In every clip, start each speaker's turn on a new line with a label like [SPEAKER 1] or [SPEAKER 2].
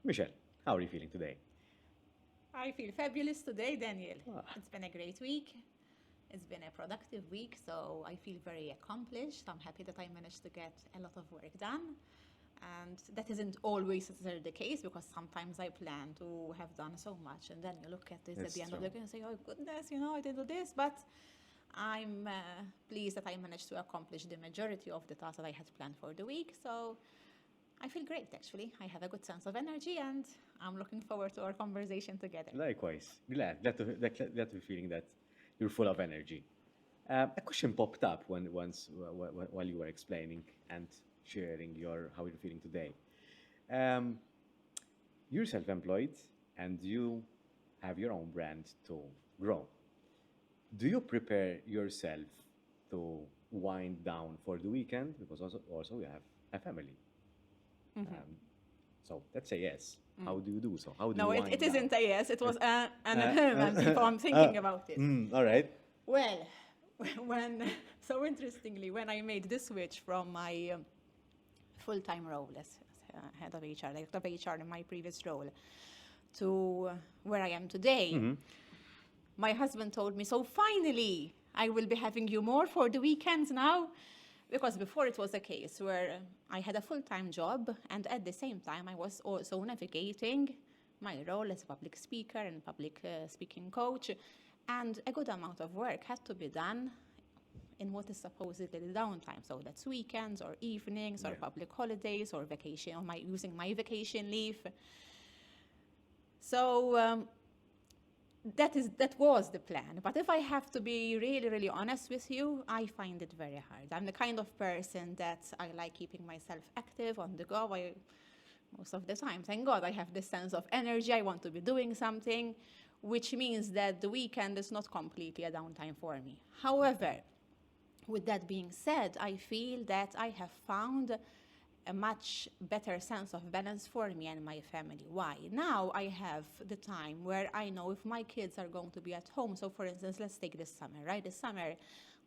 [SPEAKER 1] Michelle, how are you feeling today?
[SPEAKER 2] I feel fabulous today, Daniel.
[SPEAKER 1] Ah,
[SPEAKER 2] It's been a great week. It's been a productive week, so I feel very accomplished. I'm happy that I managed to get a lot of work done. And that isn't always necessarily the case because sometimes I plan to have done so much, and then you look at it at
[SPEAKER 1] that's
[SPEAKER 2] the end of
[SPEAKER 1] true.
[SPEAKER 2] the day and say, oh goodness, I didn't do this. But I'm pleased that I managed to accomplish the majority of the tasks that I had planned for the week. So I feel great actually. I have a good sense of energy, and I'm looking forward to our conversation together.
[SPEAKER 1] Likewise. Glad to be feeling that you're full of energy. A question popped up while you were explaining and sharing your how you're feeling today. Um, you're self-employed and you have your own brand to grow. Do you prepare yourself to wind down for the weekend? Because also you have a family. Um, so let's say yes. How do you do so? How do you
[SPEAKER 2] No, it
[SPEAKER 1] wind down?
[SPEAKER 2] isn't a yes. It was an
[SPEAKER 1] Uh,
[SPEAKER 2] and before I'm thinking about it.
[SPEAKER 1] all right.
[SPEAKER 2] Well, when so interestingly, when I made the switch from my full-time role as head of HR, director of HR in my previous role, to where I am today, my husband told me, "So finally, I will be having you more for the weekends now." Because before it was a case where I had a full-time job and at the same time I was also navigating my role as a public speaker and public speaking coach, and a good amount of work had to be done in what is supposedly the downtime. So that's weekends or evenings or
[SPEAKER 1] Yeah.
[SPEAKER 2] public holidays or vacation or using my vacation leave. So that was the plan. But if I have to be really, really honest with you, I find it very hard. I'm the kind of person that I like keeping myself active on the go. Most of the time, thank God, I have this sense of energy. I want to be doing something, which means that the weekend is not completely a downtime for me. However, with that being said, I feel that I have found a much better sense of balance for me and my family. Why? Now I have the time where I know if my kids are going to be at home. So, for instance, let's take this summer, right? This summer,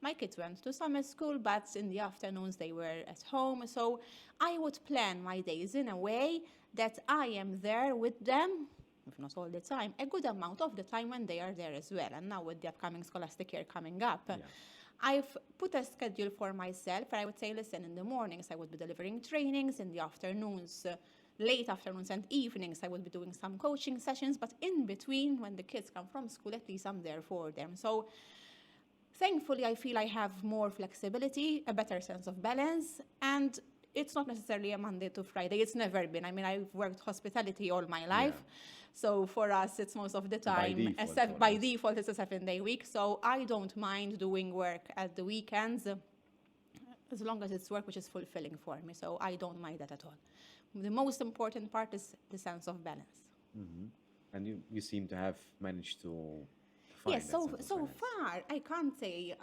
[SPEAKER 2] my kids went to summer school, but in the afternoons they were at home. So, I would plan my days in a way that I am there with them, if not all the time, a good amount of the time when they are there as well. And now with the upcoming scholastic year coming up,
[SPEAKER 1] Yeah.
[SPEAKER 2] I've put a schedule for myself where I would say, listen, in the mornings I would be delivering trainings, in the afternoons, late afternoons and evenings, I would be doing some coaching sessions, but in between, when the kids come from school, at least I'm there for them. So thankfully, I feel I have more flexibility, a better sense of balance, and it's not necessarily a Monday to Friday. It's never been. I mean, I've worked hospitality all my
[SPEAKER 1] Yeah.
[SPEAKER 2] life. So for us, it's most of the
[SPEAKER 1] By
[SPEAKER 2] time,
[SPEAKER 1] default,
[SPEAKER 2] by
[SPEAKER 1] almost.
[SPEAKER 2] default, it's a 7-day week. So I don't mind doing work at the weekends as long as it's work which is fulfilling for me. So I don't mind that at all. The most important part is the sense of balance.
[SPEAKER 1] And you seem to have managed to
[SPEAKER 2] Yes,
[SPEAKER 1] find that sense of
[SPEAKER 2] so
[SPEAKER 1] balance.
[SPEAKER 2] far I can't say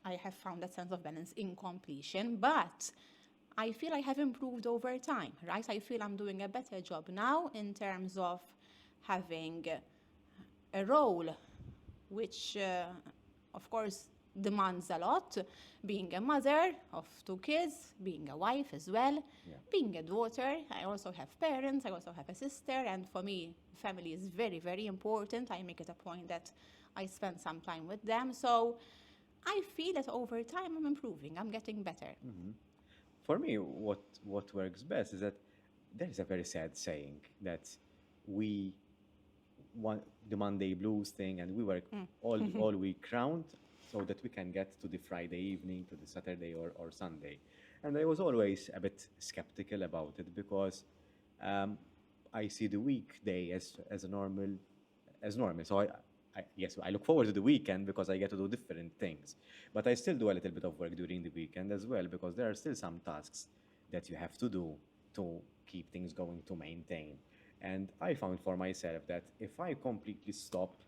[SPEAKER 2] I have found that sense of balance in completion, but I feel I have improved over time, right? I feel I'm doing a better job now in terms of having a role which, of course, demands a lot. Being a mother of 2 kids, being a wife as well,
[SPEAKER 1] Yeah.
[SPEAKER 2] being a daughter. I also have parents, I also have a sister, and for me, family is very, very important. I make it a point that I spend some time with them. So I feel that over time I'm improving, I'm getting better.
[SPEAKER 1] For me, what works best is that there is a very sad saying that we want the Monday blues thing, and we work all week round so that we can get to the Friday evening, to the Saturday or Sunday. And I was always a bit skeptical about it because um, I see the weekday as a normal. So yes, I look forward to the weekend because I get to do different things. But I still do a little bit of work during the weekend as well because there are still some tasks that you have to do to keep things going to maintain. And I found for myself that if I completely stop,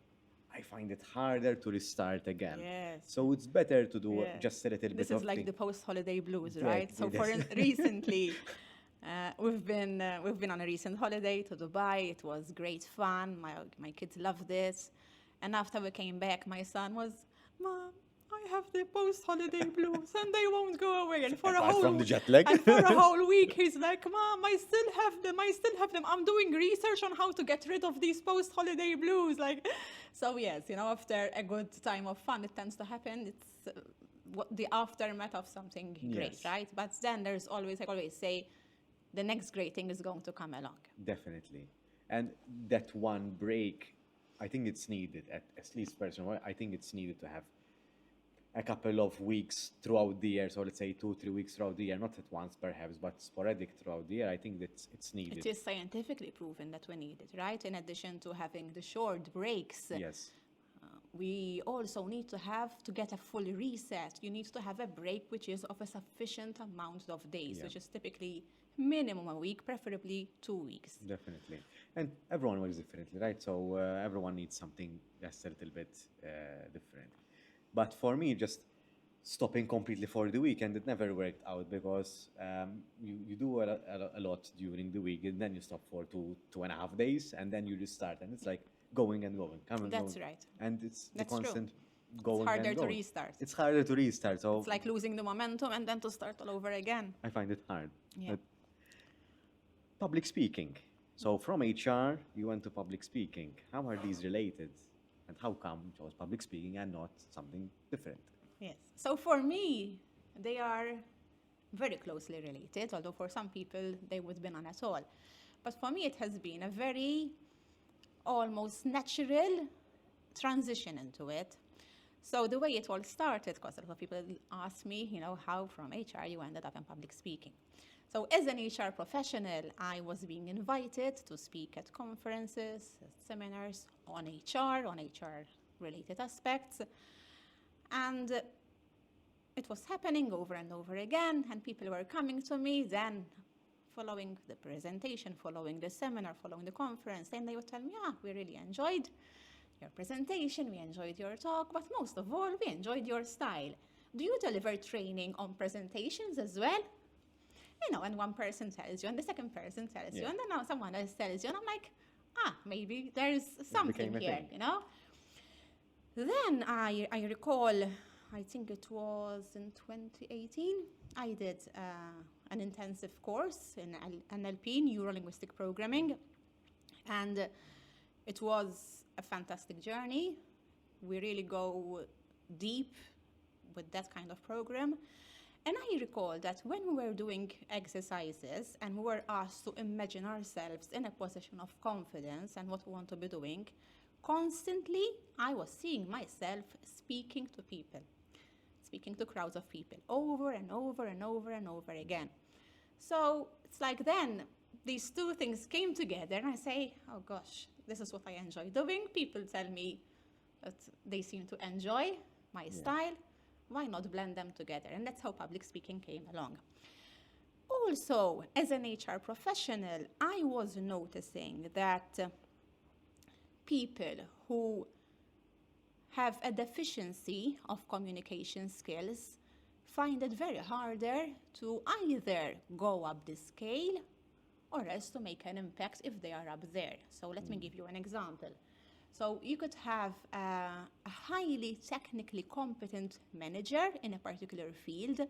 [SPEAKER 1] I find it harder to restart again.
[SPEAKER 2] Yes.
[SPEAKER 1] So it's better to do
[SPEAKER 2] Yes.
[SPEAKER 1] just a little
[SPEAKER 2] This
[SPEAKER 1] bit
[SPEAKER 2] is
[SPEAKER 1] of
[SPEAKER 2] like
[SPEAKER 1] thing.
[SPEAKER 2] the post-holiday blues, right?
[SPEAKER 1] Exactly.
[SPEAKER 2] So recently, we've been on a recent holiday to Dubai. It was great fun. My kids loved it. And after we came back, my son was, Mom, I have the post-holiday blues and they won't go away. And for
[SPEAKER 1] Apart from the jet lag.
[SPEAKER 2] and for a whole week, he's like, Mom, I still have them. I still have them. I'm doing research on how to get rid of these post-holiday blues. Like, so yes, after a good time of fun, it tends to happen. It's what the aftermath of something great,
[SPEAKER 1] Yes.
[SPEAKER 2] right? But then there's always, I always say, the next great thing is going to come along.
[SPEAKER 1] Definitely. And that one break, I think it's needed, at least personally, I think it's needed to have a couple of weeks throughout the year. So let's say 2-3 weeks throughout the year, not at once perhaps, but sporadic throughout the year. I think that it's needed.
[SPEAKER 2] It is scientifically proven that we need it, right? In addition to having the short breaks,
[SPEAKER 1] Yes.
[SPEAKER 2] we also need to get a full reset. You need to have a break which is of a sufficient amount of days,
[SPEAKER 1] Yeah.
[SPEAKER 2] which is typically minimum a week, preferably 2 weeks.
[SPEAKER 1] Definitely. And everyone works differently, right? So everyone needs something that's a little bit different. But for me, just stopping completely for the weekend, it never worked out because you do a lot during the week and then you stop for 2.5 days and then you restart and it's like going and going, coming and
[SPEAKER 2] That's
[SPEAKER 1] going.
[SPEAKER 2] right.
[SPEAKER 1] And it's the
[SPEAKER 2] That's true.
[SPEAKER 1] constant going
[SPEAKER 2] It's harder
[SPEAKER 1] and
[SPEAKER 2] to
[SPEAKER 1] going.
[SPEAKER 2] restart.
[SPEAKER 1] It's harder to restart. So
[SPEAKER 2] It's like losing the momentum and then to start all over again.
[SPEAKER 1] I find it hard.
[SPEAKER 2] Yeah.
[SPEAKER 1] But public speaking. So from HR, you went to public speaking. How are these related? And how come you chose public speaking and not something different?
[SPEAKER 2] Yes. So for me, they are very closely related, although for some people they would be none at all. But for me, it has been a very almost natural transition into it. So the way it all started, because a lot of people ask me, how from HR you ended up in public speaking. So as an HR professional, I was being invited to speak at conferences, at seminars on HR related aspects. And it was happening over and over again, and people were coming to me then following the presentation, following the seminar, following the conference, and they would tell me, we really enjoyed your presentation, we enjoyed your talk, but most of all, we enjoyed your style. Do you deliver training on presentations as well? And one person tells you, and the second person tells you,
[SPEAKER 1] Yeah.
[SPEAKER 2] and then now someone else tells you, and I'm like, maybe there's something
[SPEAKER 1] became a
[SPEAKER 2] here,
[SPEAKER 1] thing.
[SPEAKER 2] Then I recall, I think it was in 2018, I did an intensive course in NLP, Neuro-Linguistic Programming, and it was a fantastic journey. We really go deep with that kind of program. And I recall that when we were doing exercises and we were asked to imagine ourselves in a position of confidence and what we want to be doing, constantly I was seeing myself speaking to people, speaking to crowds of people over and over and over and over again. So it's like then these two things came together and I say, oh gosh, this is what I enjoy doing. People tell me that they seem to enjoy my style. Why not blend them together? And that's how public speaking came along. Also, as an HR professional, I was noticing that people who have a deficiency of communication skills find it very harder to either go up the scale or else to make an impact if they are up there. So let me give you an example. So you could have a highly technically competent manager in a particular field.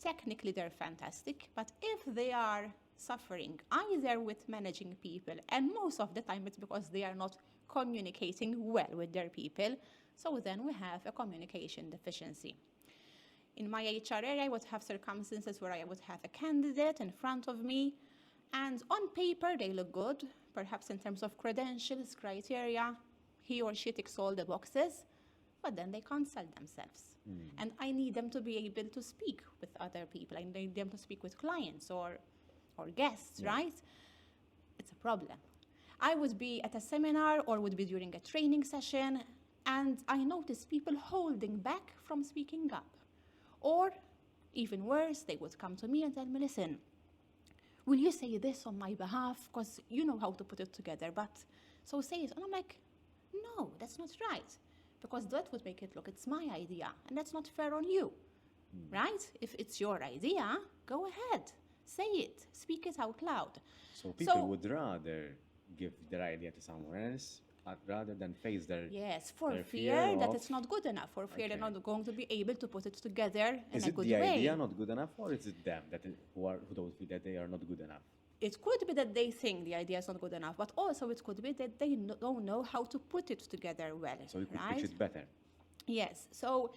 [SPEAKER 2] Technically, they're fantastic, but if they are suffering either with managing people, and most of the time it's because they are not communicating well with their people, so then we have a communication deficiency. In my HR area, I would have circumstances where I would have a candidate in front of me, and on paper they look good, perhaps in terms of credentials, criteria, he or she ticks all the boxes, but then they can't sell themselves. And I need them to be able to speak with other people. I need them to speak with clients or guests, right? It's a problem. I would be at a seminar or would be during a training session, and I notice people holding back from speaking up. Or, even worse, they would come to me and tell me, listen, will you say this on my behalf? Because you know how to put it together, but so say it. And I'm like, no, that's not right. Because that would make it look, it's my idea, and that's not fair on you, right? If it's your idea, go ahead, say it, speak it out loud.
[SPEAKER 1] So people would rather give their idea to someone else rather than face
[SPEAKER 2] Yes, for
[SPEAKER 1] their fear
[SPEAKER 2] fear that
[SPEAKER 1] of.
[SPEAKER 2] it's not good enough, for fear they're
[SPEAKER 1] Okay.
[SPEAKER 2] not going to be able to put it together in
[SPEAKER 1] Is
[SPEAKER 2] a
[SPEAKER 1] it
[SPEAKER 2] good
[SPEAKER 1] the idea
[SPEAKER 2] way.
[SPEAKER 1] not good enough, or is it them who don't feel that they are not good enough?
[SPEAKER 2] It could be that they think the idea is not good enough, but also it could be that they don't know how to put it together well,
[SPEAKER 1] So you could pitch
[SPEAKER 2] right?
[SPEAKER 1] it better.
[SPEAKER 2] Yes. So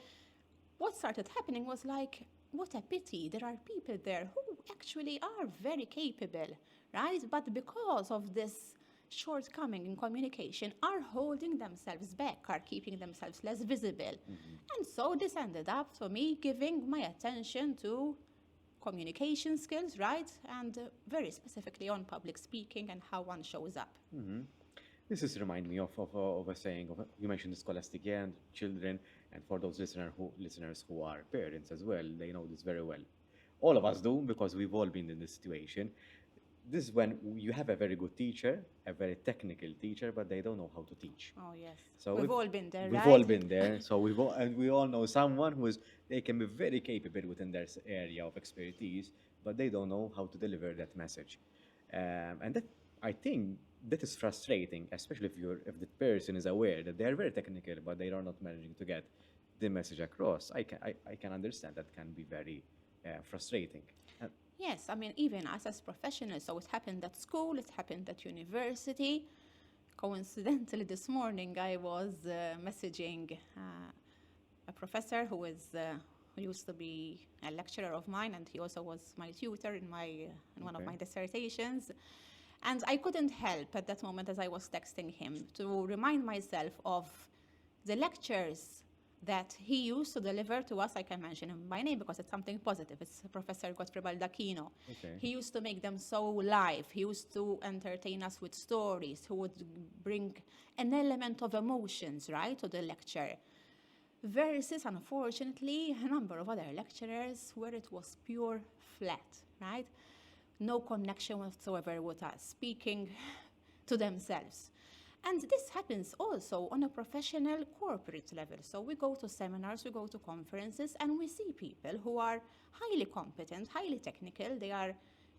[SPEAKER 2] what started happening was like, what a pity. There are people there who actually are very capable, right? But because of this shortcoming in communication, are holding themselves back, are keeping themselves less visible. And so this ended up for me giving my attention to communication skills, right? And very specifically on public speaking and how one shows up.
[SPEAKER 1] This is remind me of a saying you mentioned the scholastic year and children, and for those listeners who are parents as well, they know this very well. All of us do because we've all been in this situation. This is when you have a very good teacher, a very technical teacher, but they don't know how to teach.
[SPEAKER 2] Oh, yes.
[SPEAKER 1] So
[SPEAKER 2] We've all been there,
[SPEAKER 1] we've
[SPEAKER 2] right?
[SPEAKER 1] all been there. So we all know someone they can be very capable within their area of expertise, but they don't know how to deliver that message. And that I think that is frustrating, especially if the person is aware that they are very technical, but they are not managing to get the message across. I can understand that can be very frustrating. And
[SPEAKER 2] Yes, I mean, even us as professionals. So it happened at school, it happened at university. Coincidentally, this morning I was messaging a professor who used to be a lecturer of mine, and he also was my tutor in one of
[SPEAKER 1] Okay.
[SPEAKER 2] my dissertations. And I couldn't help at that moment as I was texting him to remind myself of the lectures that he used to deliver to us. I can mention him by name because it's something positive. It's Professor Godfrey Baldacchino.
[SPEAKER 1] Okay.
[SPEAKER 2] He used to make them so live. He used to entertain us with stories. He would bring an element of emotions, right, to the lecture. Versus, unfortunately, a number of other lecturers where it was pure flat, right? No connection whatsoever with us, speaking to themselves. And this happens also on a professional corporate level. So we go to seminars, we go to conferences, and we see people who are highly competent, highly technical. They are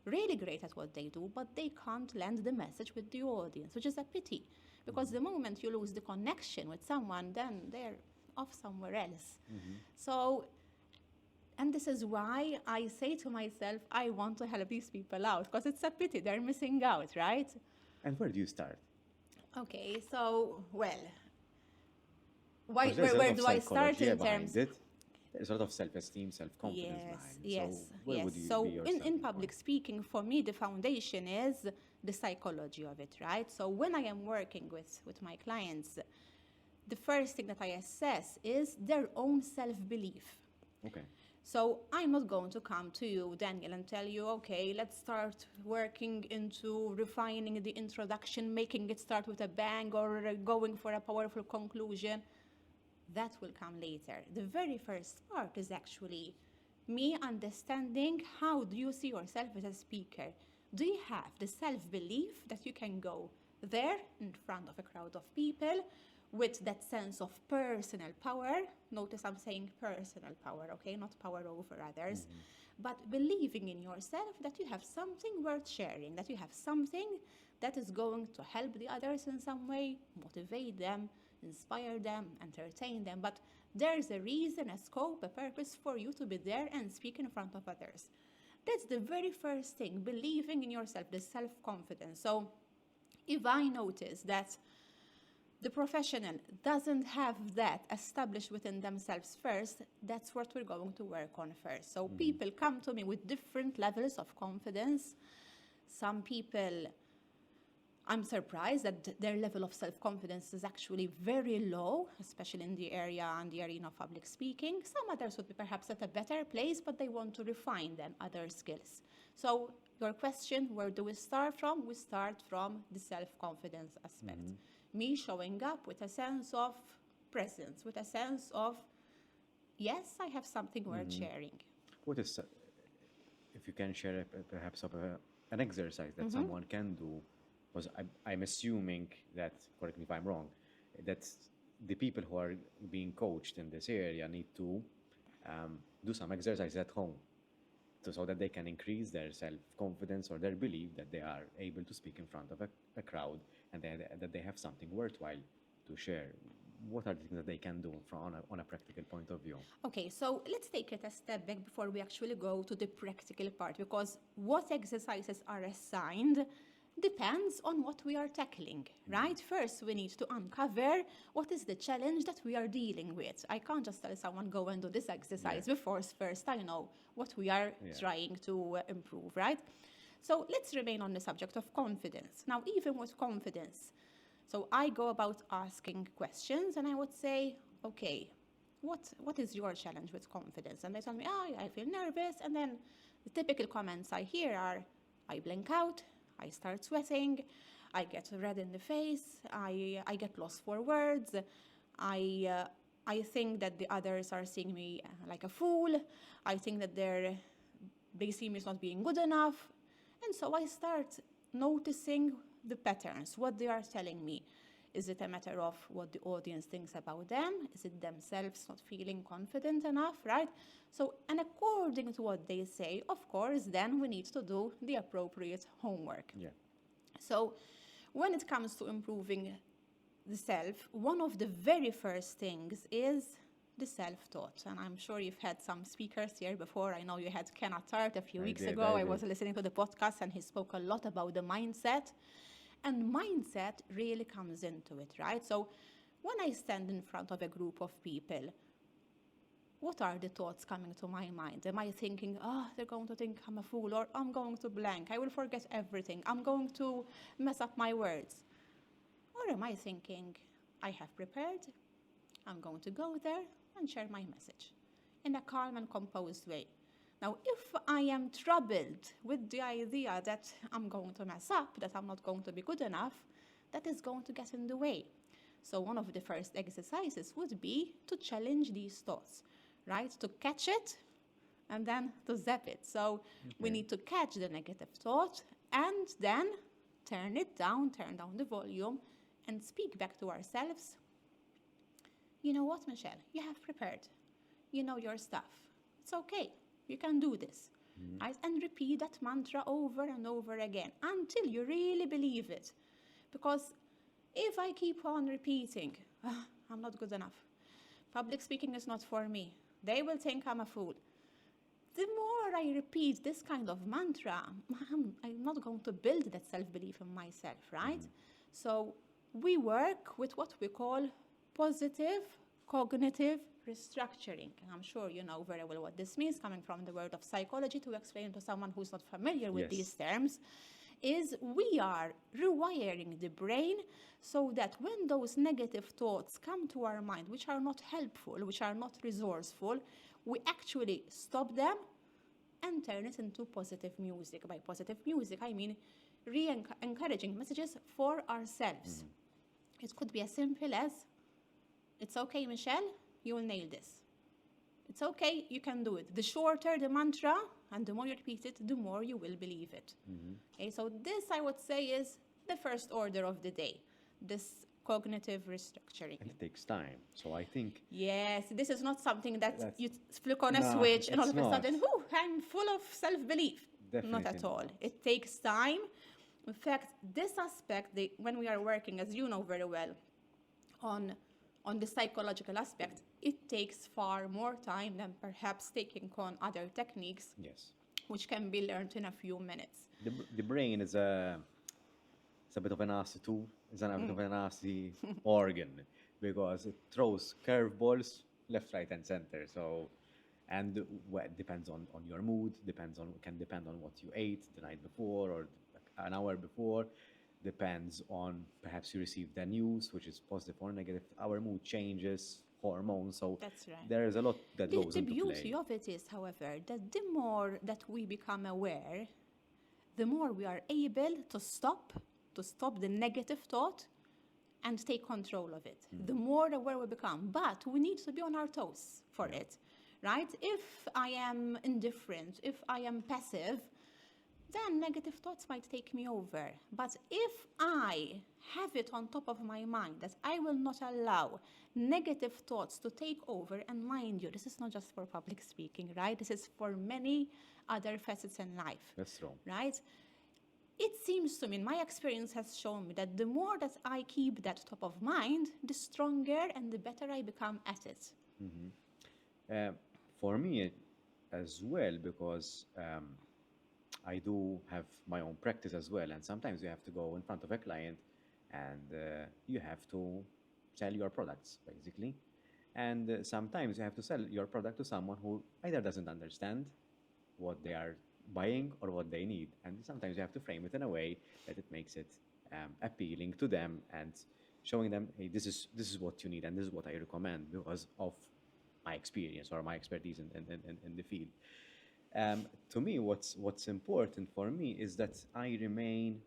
[SPEAKER 2] really great at what they do, but they can't land the message with the audience, which is a pity. Because the moment you lose the connection with someone, then they're off somewhere else. So, and this is why I say to myself, I want to help these people out, because it's a pity they're missing out, right?
[SPEAKER 1] And where do you start?
[SPEAKER 2] Okay, so, well,
[SPEAKER 1] Because there's a lot
[SPEAKER 2] where
[SPEAKER 1] of
[SPEAKER 2] do I start
[SPEAKER 1] psychology
[SPEAKER 2] in
[SPEAKER 1] behind
[SPEAKER 2] terms?
[SPEAKER 1] it. There's a lot of self-esteem, self-confidence
[SPEAKER 2] Yes,
[SPEAKER 1] behind it.
[SPEAKER 2] yes,
[SPEAKER 1] So where
[SPEAKER 2] yes.
[SPEAKER 1] would you be
[SPEAKER 2] So
[SPEAKER 1] your
[SPEAKER 2] in
[SPEAKER 1] starting
[SPEAKER 2] public
[SPEAKER 1] point?
[SPEAKER 2] speaking, for me, the foundation is the psychology of it, right? So when I am working with my clients, the first thing that I assess is their own self-belief.
[SPEAKER 1] Okay.
[SPEAKER 2] So I'm not going to come to you, Daniel, and tell you, okay, let's start working into refining the introduction, making it start with a bang or going for a powerful conclusion. That will come later. The very first part is actually me understanding how do you see yourself as a speaker. Do you have the self-belief that you can go there in front of a crowd of people with that sense of personal power? Notice I'm saying personal power, okay? Not power over others. But believing in yourself that you have something worth sharing, that you have something that is going to help the others in some way, motivate them, inspire them, entertain them. But there's a reason, a scope, a purpose for you to be there and speak in front of others. That's the very first thing, believing in yourself, the self-confidence. So if I notice that the professional doesn't have that established within themselves first, that's what we're going to work on first. So people come to me with different levels of confidence. Some people, I'm surprised that their level of self-confidence is actually very low, especially in the area and the arena of public speaking. Some others would be perhaps at a better place, but they want to refine them, other skills. So your question, where do we start from? We start from the self-confidence aspect. Me showing up with a sense of presence, with a sense of, yes, I have something worth sharing.
[SPEAKER 1] What is, if you can share perhaps of an exercise that someone can do, because I'm assuming that, correct me if I'm wrong, that the people who are being coached in this area need to do some exercise at home so that they can increase their self-confidence or their belief that they are able to speak in front of a crowd and that they have something worthwhile to share, what are the things that they can do from on a practical point of view?
[SPEAKER 2] Okay, so let's take it a step back before we actually go to the practical part, because what exercises are assigned depends on what we are tackling, right? First, we need to uncover what is the challenge that we are dealing with. I can't just tell someone, go and do this exercise before first I know what we are trying to improve, right? So let's remain on the subject of confidence. Now, even with confidence, so I go about asking questions and I would say, okay, what is your challenge with confidence? And they tell me, I feel nervous. And then the typical comments I hear are, I blink out, I start sweating, I get red in the face, I get lost for words, I think that the others are seeing me like a fool, I think that they see me as not being good enough. And so I start noticing the patterns, what they are telling me. Is it a matter of what the audience thinks about them? Is it themselves not feeling confident enough, right? So, and according to what they say, of course, then we need to do the appropriate homework.
[SPEAKER 1] Yeah.
[SPEAKER 2] So, when it comes to improving the self, one of the very first things is the self-taught. And I'm sure you've had some speakers here before. I know you had Ken Attard a few weeks ago. I was listening to the podcast and he spoke a lot about the mindset. And mindset really comes into it, right? So when I stand in front of a group of people, what are the thoughts coming to my mind? Am I thinking, they're going to think I'm a fool, or I'm going to blank, I will forget everything, I'm going to mess up my words? Or am I thinking, I have prepared, I'm going to go there and share my message in a calm and composed way? Now, if I am troubled with the idea that I'm going to mess up, that I'm not going to be good enough, that is going to get in the way. So one of the first exercises would be to challenge these thoughts, right? To catch it and then to zap it. So we need to catch the negative thought and then turn down the volume and speak back to ourselves. You know what, Michelle? You have prepared. You know your stuff. It's okay. You can do this, right? And repeat that mantra over and over again until you really believe it. Because if I keep on repeating, I'm not good enough, public speaking is not for me, they will think I'm a fool, the more I repeat this kind of mantra, I'm not going to build that self-belief in myself, right? So we work with what we call positive cognitive restructuring. And I'm sure you know very well what this means, coming from the world of psychology. To explain to someone who's not familiar with these terms, is we are rewiring the brain so that when those negative thoughts come to our mind, which are not helpful, which are not resourceful, we actually stop them and turn it into positive music. By positive music, I mean encouraging messages for ourselves. It could be as simple as, it's okay, Michelle, you will nail this. It's okay, you can do it. The shorter the mantra and the more you repeat it, the more you will believe it. Okay, so this, I would say, is the first order of the day, this cognitive restructuring.
[SPEAKER 1] And it takes time. So I think...
[SPEAKER 2] Yes, this is not something that you flick on a switch and all of a sudden, I'm full of self-belief.
[SPEAKER 1] Definitely
[SPEAKER 2] not at all. It takes time. In fact, this aspect, when we are working, as you know very well, on the psychological aspect, it takes far more time than perhaps taking on other techniques, which can be learned in a few minutes.
[SPEAKER 1] The brain is it's a bit of a nasty tool. It's a bit of a nasty organ, because it throws curveballs left, right, and center. So, and it depends on your mood, can depend on what you ate the night before or an hour before. Depends on perhaps you received the news, which is positive or negative. Our mood changes, hormones. So
[SPEAKER 2] that's right.
[SPEAKER 1] There is a lot that goes into play.
[SPEAKER 2] The beauty of it is, however, that the more that we become aware, the more we are able to stop the negative thought and take control of it. The more aware we become. But we need to be on our toes for it, right? If I am indifferent, if I am passive, then negative thoughts might take me over. But if I have it on top of my mind that I will not allow negative thoughts to take over, and mind you, this is not just for public speaking, right? This is for many other facets in life.
[SPEAKER 1] That's true.
[SPEAKER 2] Right? it seems to me, my experience has shown me that the more that I keep that top of mind, the stronger and the better I become at it.
[SPEAKER 1] Uh, for me as well, because I do have my own practice as well, and sometimes you have to go in front of a client and you have to sell your products, basically. And sometimes you have to sell your product to someone who either doesn't understand what they are buying or what they need. And sometimes you have to frame it in a way that it makes it appealing to them and showing them, hey, this is what you need and this is what I recommend because of my experience or my expertise in the field. To me, what's important for me is that I remain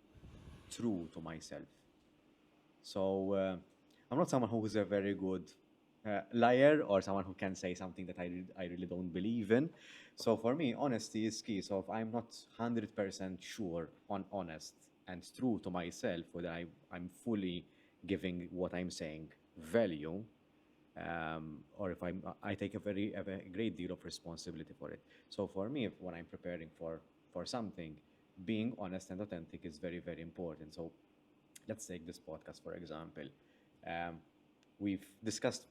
[SPEAKER 1] true to myself. So I'm not someone who is a very good liar or someone who can say something that I really don't believe in. So for me, honesty is key. So if I'm not 100% sure on honest and true to myself, whether I'm fully giving what I'm saying value, or if I take a great deal of responsibility for it. So for me, when I'm preparing for something, being honest and authentic is very, very important. So let's take this podcast, for example. Um, we've discussed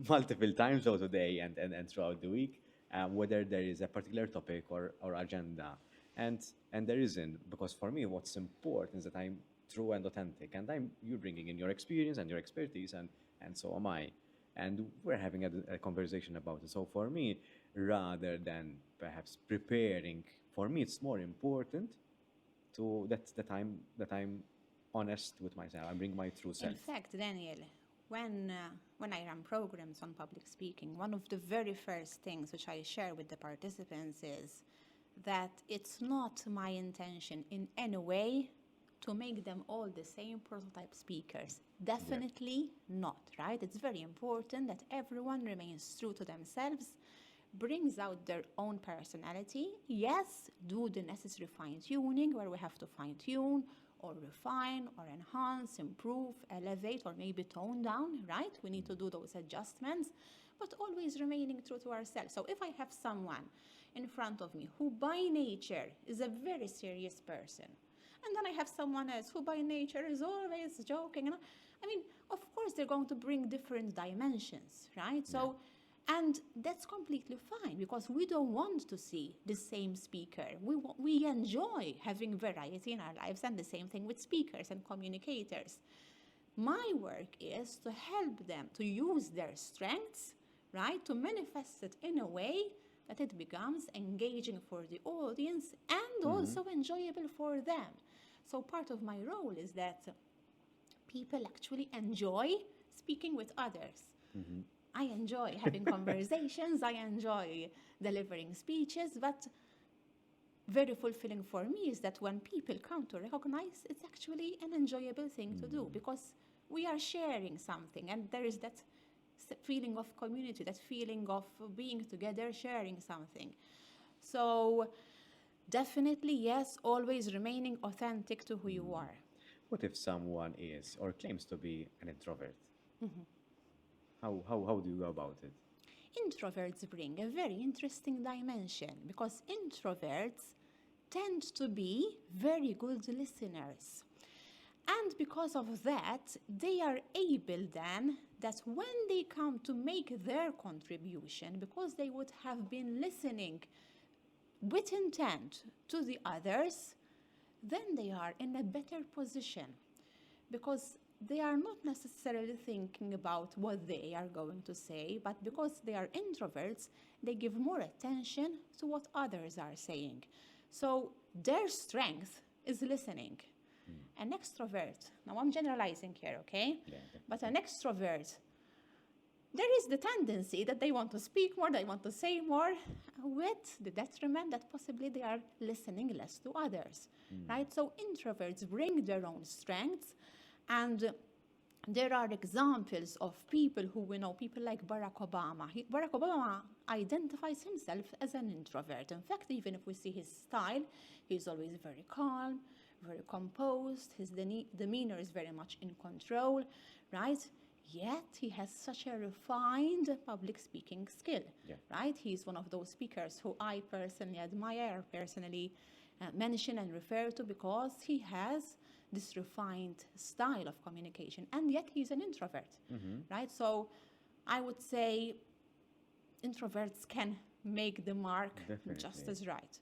[SPEAKER 1] multiple times though today and throughout the week whether there is a particular topic or agenda. And there isn't, because for me, what's important is that I'm true and authentic, and you're bringing in your experience and your expertise, and so am I. And we're having a conversation about it. So for me, rather than perhaps preparing, for me, it's more important to that I'm honest with myself. I bring my true
[SPEAKER 2] In
[SPEAKER 1] self.
[SPEAKER 2] fact, Daniel, when I run programs on public speaking, one of the very first things which I share with the participants is that it's not my intention in any way to make them all the same prototype speakers. Definitely not, right? It's very important that everyone remains true to themselves, brings out their own personality. Yes, do the necessary fine tuning where we have to fine tune or refine or enhance, improve, elevate, or maybe tone down, right? We need to do those adjustments, but always remaining true to ourselves. So if I have someone in front of me who by nature is a very serious person, and then I have someone else who by nature is always joking, I mean, of course they're going to bring different dimensions, right? So, and that's completely fine because we don't want to see the same speaker. We enjoy having variety in our lives, and the same thing with speakers and communicators. My work is to help them to use their strengths, right, to manifest it in a way that it becomes engaging for the audience and also enjoyable for them. So part of my role is that people actually enjoy speaking with others. I enjoy having conversations, I enjoy delivering speeches, but very fulfilling for me is that when people come to recognize it's actually an enjoyable thing to do because we are sharing something, and there is that feeling of community, that feeling of being together, sharing something. So definitely, yes, always remaining authentic to who you are.
[SPEAKER 1] What if someone is or claims to be an introvert? How do you go about it?
[SPEAKER 2] Introverts bring a very interesting dimension because introverts tend to be very good listeners. And because of that, they are able then that when they come to make their contribution, because they would have been listening with intent to the others, then they are in a better position because they are not necessarily thinking about what they are going to say, but because they are introverts, they give more attention to what others are saying. So their strength is listening. An extrovert, now I'm generalizing here, okay?
[SPEAKER 1] Yeah,
[SPEAKER 2] But an extrovert, there is the tendency that they want to speak more, they want to say more, with the detriment that possibly they are listening less to others, right? So introverts bring their own strengths, and there are examples of people who we know, people like Barack Obama. Barack Obama identifies himself as an introvert. In fact, even if we see his style, he's always very calm, very composed, his demeanor is very much in control, right? Yet he has such a refined public speaking skill, right? He's one of those speakers who I personally admire, personally mention and refer to because he has this refined style of communication, and yet he's an introvert, right? So I would say introverts can make the mark just
[SPEAKER 1] Definitely.
[SPEAKER 2] as right.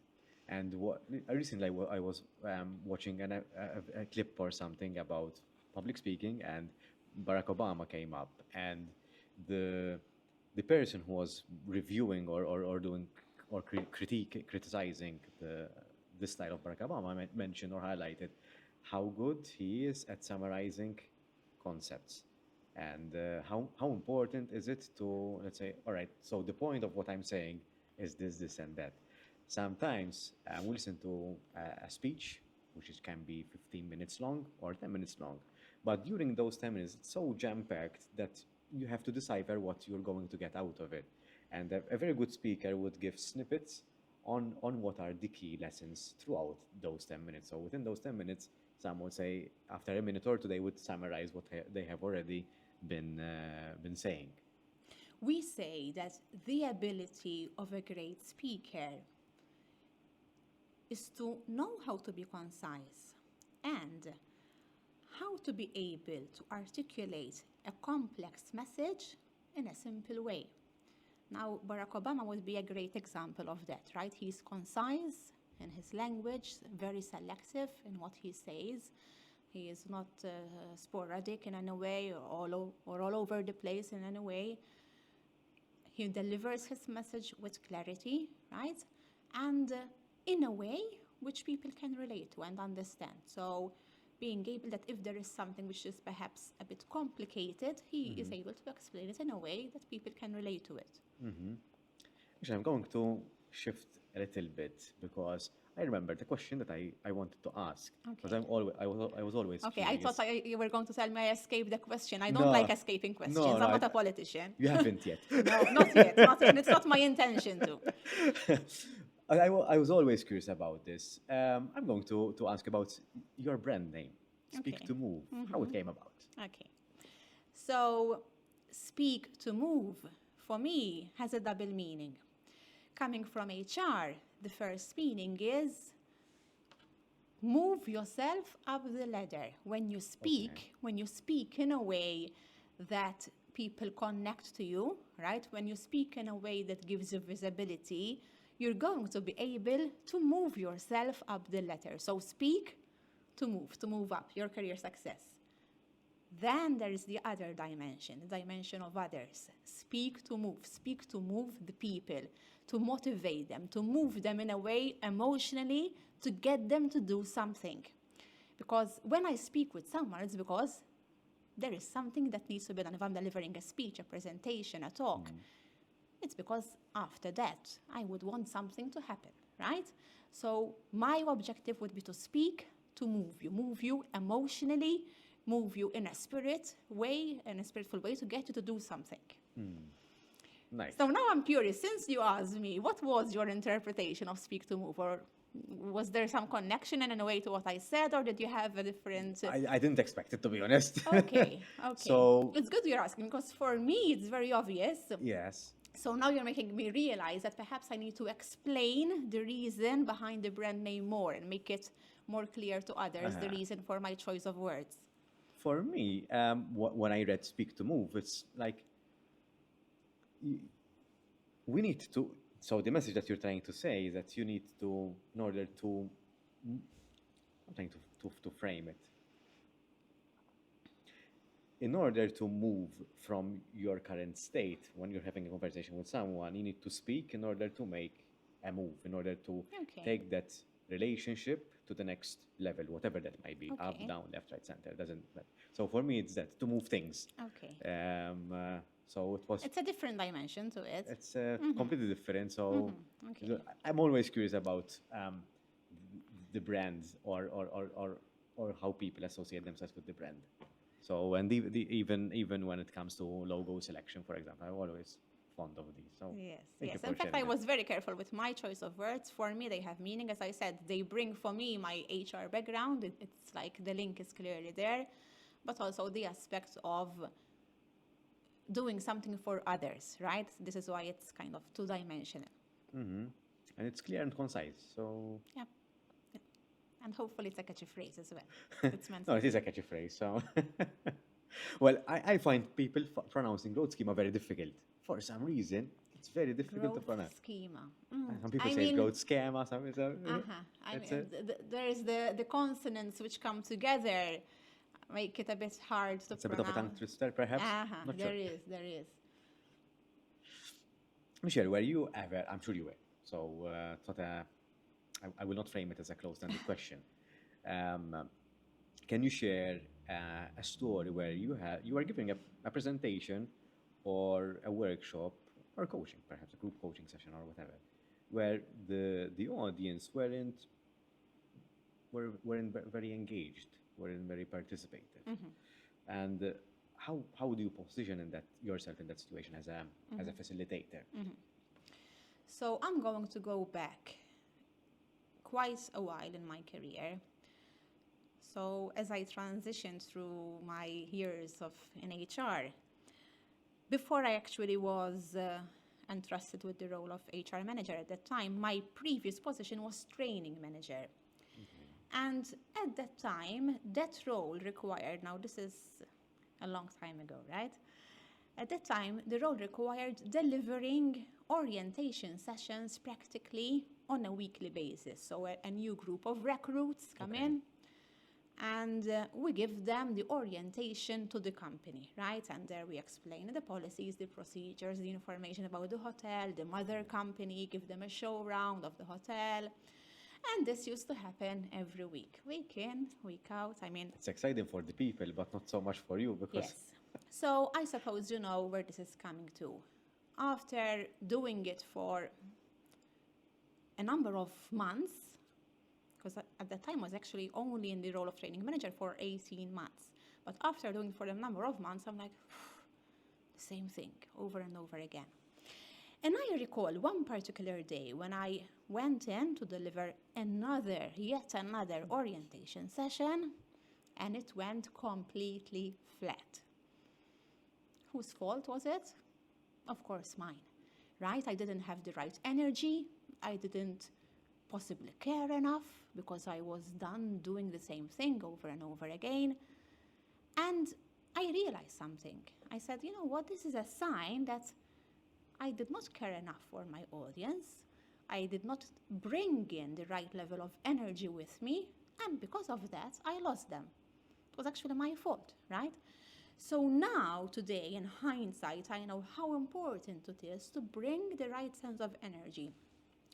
[SPEAKER 1] And recently I was watching a clip or something about public speaking, and Barack Obama came up, and the the person who was reviewing or doing or criticizing the style of Barack Obama mentioned or highlighted how good he is at summarizing concepts, and how important is it to, let's say, all right, so the point of what I'm saying is this and that. Sometimes we listen to a speech which can be 15 minutes long or 10 minutes long, but during those 10 minutes it's so jam-packed that you have to decipher what you're going to get out of it. And a very good speaker would give snippets on what are the key lessons throughout those 10 minutes. So within those 10 minutes, some would say after a minute or two, they would summarize what they have already been saying.
[SPEAKER 2] We say that the ability of a great speaker is to know how to be concise and how to be able to articulate a complex message in a simple way. Now, Barack Obama would be a great example of that, right? He's concise in his language, very selective in what he says. He is not sporadic in any way or all over the place in any way. He delivers his message with clarity, right? And in a way which people can relate to and understand. So being able that if there is something which is perhaps a bit complicated, he is able to explain it in a way that people can relate to it.
[SPEAKER 1] Actually, I'm going to shift a little bit because I remember the question that I wanted to ask. Because
[SPEAKER 2] Okay.
[SPEAKER 1] I was always
[SPEAKER 2] Okay,
[SPEAKER 1] curious.
[SPEAKER 2] I thought you were going to tell me I escaped the question. I don't
[SPEAKER 1] No.
[SPEAKER 2] like escaping questions.
[SPEAKER 1] No,
[SPEAKER 2] I'm
[SPEAKER 1] no,
[SPEAKER 2] not a politician.
[SPEAKER 1] You haven't yet.
[SPEAKER 2] No, not yet. Not yet. And it's not my intention to.
[SPEAKER 1] I was always curious about this. I'm going to ask about your brand name, Speak
[SPEAKER 2] Okay.
[SPEAKER 1] to Move, how it came about.
[SPEAKER 2] Okay. So, speak to move, for me, has a double meaning. Coming from HR, the first meaning is move yourself up the ladder. When you speak in a way that people connect to you, right? When you speak in a way that gives you visibility, you're going to be able to move yourself up the ladder. So speak to move up your career success. Then there is the other dimension, the dimension of others. Speak to move the people, to motivate them, to move them in a way emotionally, to get them to do something. Because when I speak with someone, it's because there is something that needs to be done. If I'm delivering a speech, a presentation, a talk, it's because after that, I would want something to happen, right? So my objective would be to speak, to move you emotionally, move you in a spiritual way to get you to do something.
[SPEAKER 1] Nice.
[SPEAKER 2] So now I'm curious, since you asked me, what was your interpretation of speak to move? Or was there some connection in a way to what I said, or did you have a different...
[SPEAKER 1] I didn't expect it, to be honest.
[SPEAKER 2] Okay.
[SPEAKER 1] So,
[SPEAKER 2] It's good you're asking, because for me, it's very obvious.
[SPEAKER 1] yes.
[SPEAKER 2] So now you're making me realize that perhaps I need to explain the reason behind the brand name more and make it more clear to others, the reason for my choice of words.
[SPEAKER 1] For me, when I read Speak to Move, it's like we need to. So the message that you're trying to say is that you need to, in order to, I'm trying to frame it. In order to move from your current state, when you're having a conversation with someone, you need to speak in order to make a move, in order to take that relationship to the next level, whatever that might be, up, down, left, right, center. Doesn't matter. So for me, it's that, to move things.
[SPEAKER 2] Okay.
[SPEAKER 1] So it was.
[SPEAKER 2] It's a different dimension to it.
[SPEAKER 1] It's completely different. So
[SPEAKER 2] Okay.
[SPEAKER 1] I'm always curious about the brands or how people associate themselves with the brand. So and even when it comes to logo selection, for example, I'm always fond of these. So
[SPEAKER 2] Yes.
[SPEAKER 1] thank you for
[SPEAKER 2] In fact,
[SPEAKER 1] sharing
[SPEAKER 2] I
[SPEAKER 1] that.
[SPEAKER 2] was very careful with my choice of words. For me, they have meaning. As I said, they bring for me my HR background. It's like the link is clearly there, but also the aspect of doing something for others, right? This is why it's kind of two-dimensional.
[SPEAKER 1] And it's clear and concise. So
[SPEAKER 2] Yeah. And hopefully it's a catchy phrase as well. It's meant
[SPEAKER 1] No,
[SPEAKER 2] to
[SPEAKER 1] it is a catchy phrase. So, well, I find people pronouncing growth schema very difficult. For some reason, it's very difficult to
[SPEAKER 2] growth
[SPEAKER 1] pronounce.
[SPEAKER 2] schema.
[SPEAKER 1] Some people
[SPEAKER 2] I
[SPEAKER 1] say it's
[SPEAKER 2] mean,
[SPEAKER 1] growth schema.
[SPEAKER 2] I
[SPEAKER 1] It's
[SPEAKER 2] mean, there is the consonants which come together, make it a bit hard to
[SPEAKER 1] it's a bit of a tongue
[SPEAKER 2] pronounce.
[SPEAKER 1] twister, perhaps. Not sure.
[SPEAKER 2] There is.
[SPEAKER 1] Michelle, were you ever? I'm sure you were. So, it's not I will not frame it as a closed-ended question. Um, can you share a story where you were giving a presentation or a workshop or coaching, perhaps a group coaching session or whatever, where the audience weren't very engaged, weren't very participative, and how do you position in that yourself in that situation as a facilitator?
[SPEAKER 2] So I'm going to go back quite a while in my career. So as I transitioned through my years in HR, before I actually was entrusted with the role of HR manager at that time, my previous position was training manager. And at that time, that role required, now this is a long time ago, right? At that time, the role required delivering orientation sessions practically on a weekly basis. So a new group of recruits come in, and we give them the orientation to the company, right? And there we explain the policies, the procedures, the information about the hotel, the mother company, give them a show round of the hotel. And this used to happen every week in, week out. I mean,
[SPEAKER 1] it's exciting for the people, but not so much for you because.
[SPEAKER 2] Yes. So I suppose you know where this is coming to. After doing it for a number of months, because at that time I was actually only in the role of training manager for 18 months. But after doing it for a number of months, I'm like, the same thing over and over again. And I recall one particular day when I went in to deliver yet another orientation session, and it went completely flat. Whose fault was it? Of course, mine, right? I didn't have the right energy. I didn't possibly care enough because I was done doing the same thing over and over again. And I realized something. I said, you know what? This is a sign that I did not care enough for my audience. I did not bring in the right level of energy with me. And because of that, I lost them. It was actually my fault, right? So now, today, in hindsight, I know how important it is to bring the right sense of energy.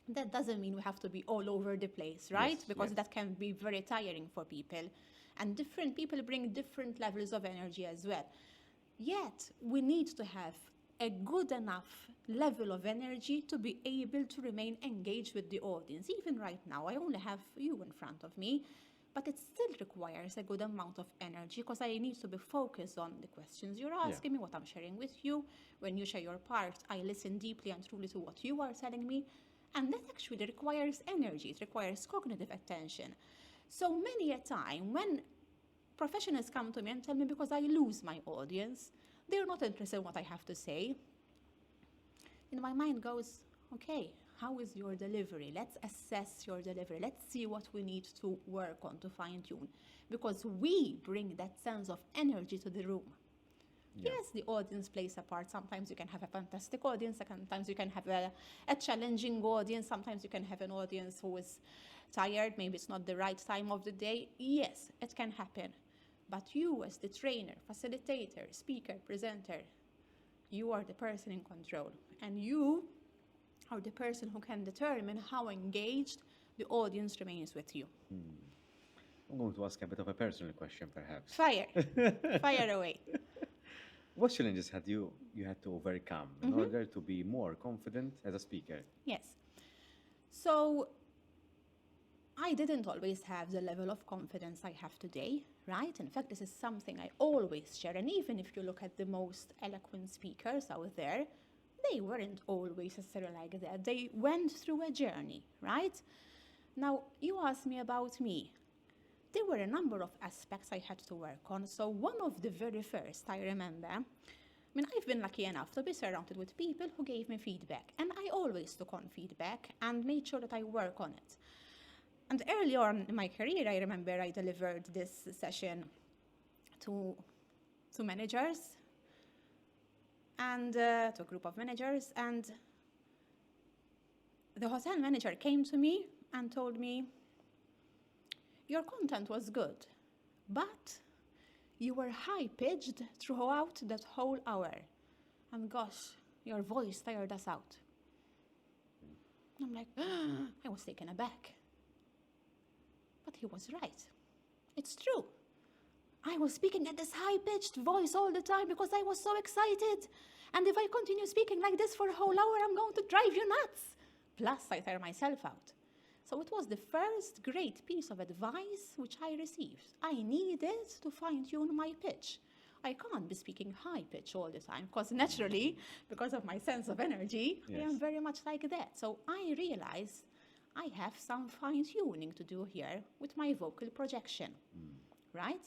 [SPEAKER 2] That doesn't mean we have to be all over the place, right?
[SPEAKER 1] Yes,
[SPEAKER 2] because
[SPEAKER 1] yes.
[SPEAKER 2] that can be very tiring for people. And different people bring different levels of energy as well. Yet, we need to have a good enough level of energy to be able to remain engaged with the audience. Even right now, I only have you in front of me, but it still requires a good amount of energy because I need to be focused on the questions you're asking me, what I'm sharing with you. When you share your part, I listen deeply and truly to what you are telling me. And that actually requires energy. It requires cognitive attention. So many a time when professionals come to me and tell me because I lose my audience, they're not interested in what I have to say. And my mind goes, okay, how is your delivery? Let's assess your delivery. Let's see what we need to work on to fine tune. Because we bring that sense of energy to the room.
[SPEAKER 1] Yeah.
[SPEAKER 2] Yes, the audience plays a part. Sometimes you can have a fantastic audience. Sometimes you can have a challenging audience. Sometimes you can have an audience who is tired. Maybe it's not the right time of the day. Yes, it can happen. But you as the trainer, facilitator, speaker, presenter, you are the person in control. And you are the person who can determine how engaged the audience remains with you.
[SPEAKER 1] I'm going to ask a bit of a personal question, perhaps.
[SPEAKER 2] Fire away.
[SPEAKER 1] What challenges had you had to overcome in order to be more confident as a speaker?
[SPEAKER 2] Yes. So I didn't always have the level of confidence I have today, right? In fact, this is something I always share. And even if you look at the most eloquent speakers out there, they weren't always necessarily like that. They went through a journey, right? Now, you asked me about me. There were a number of aspects I had to work on. So one of the very first I remember, I've been lucky enough to be surrounded with people who gave me feedback. And I always took on feedback and made sure that I work on it. And early on in my career, I remember I delivered this session to managers and to a group of managers. And the hotel manager came to me and told me, your content was good, but you were high-pitched throughout that whole hour. And gosh, your voice tired us out. I'm like, I was taken aback. But he was right. It's true. I was speaking at this high-pitched voice all the time because I was so excited. And if I continue speaking like this for a whole hour, I'm going to drive you nuts. Plus, I tire myself out. So it was the first great piece of advice which I received. I needed to fine-tune my pitch. I can't be speaking high pitch all the time because naturally, because of my sense of energy, I am very much like that. So I realized I have some fine-tuning to do here with my vocal projection, right?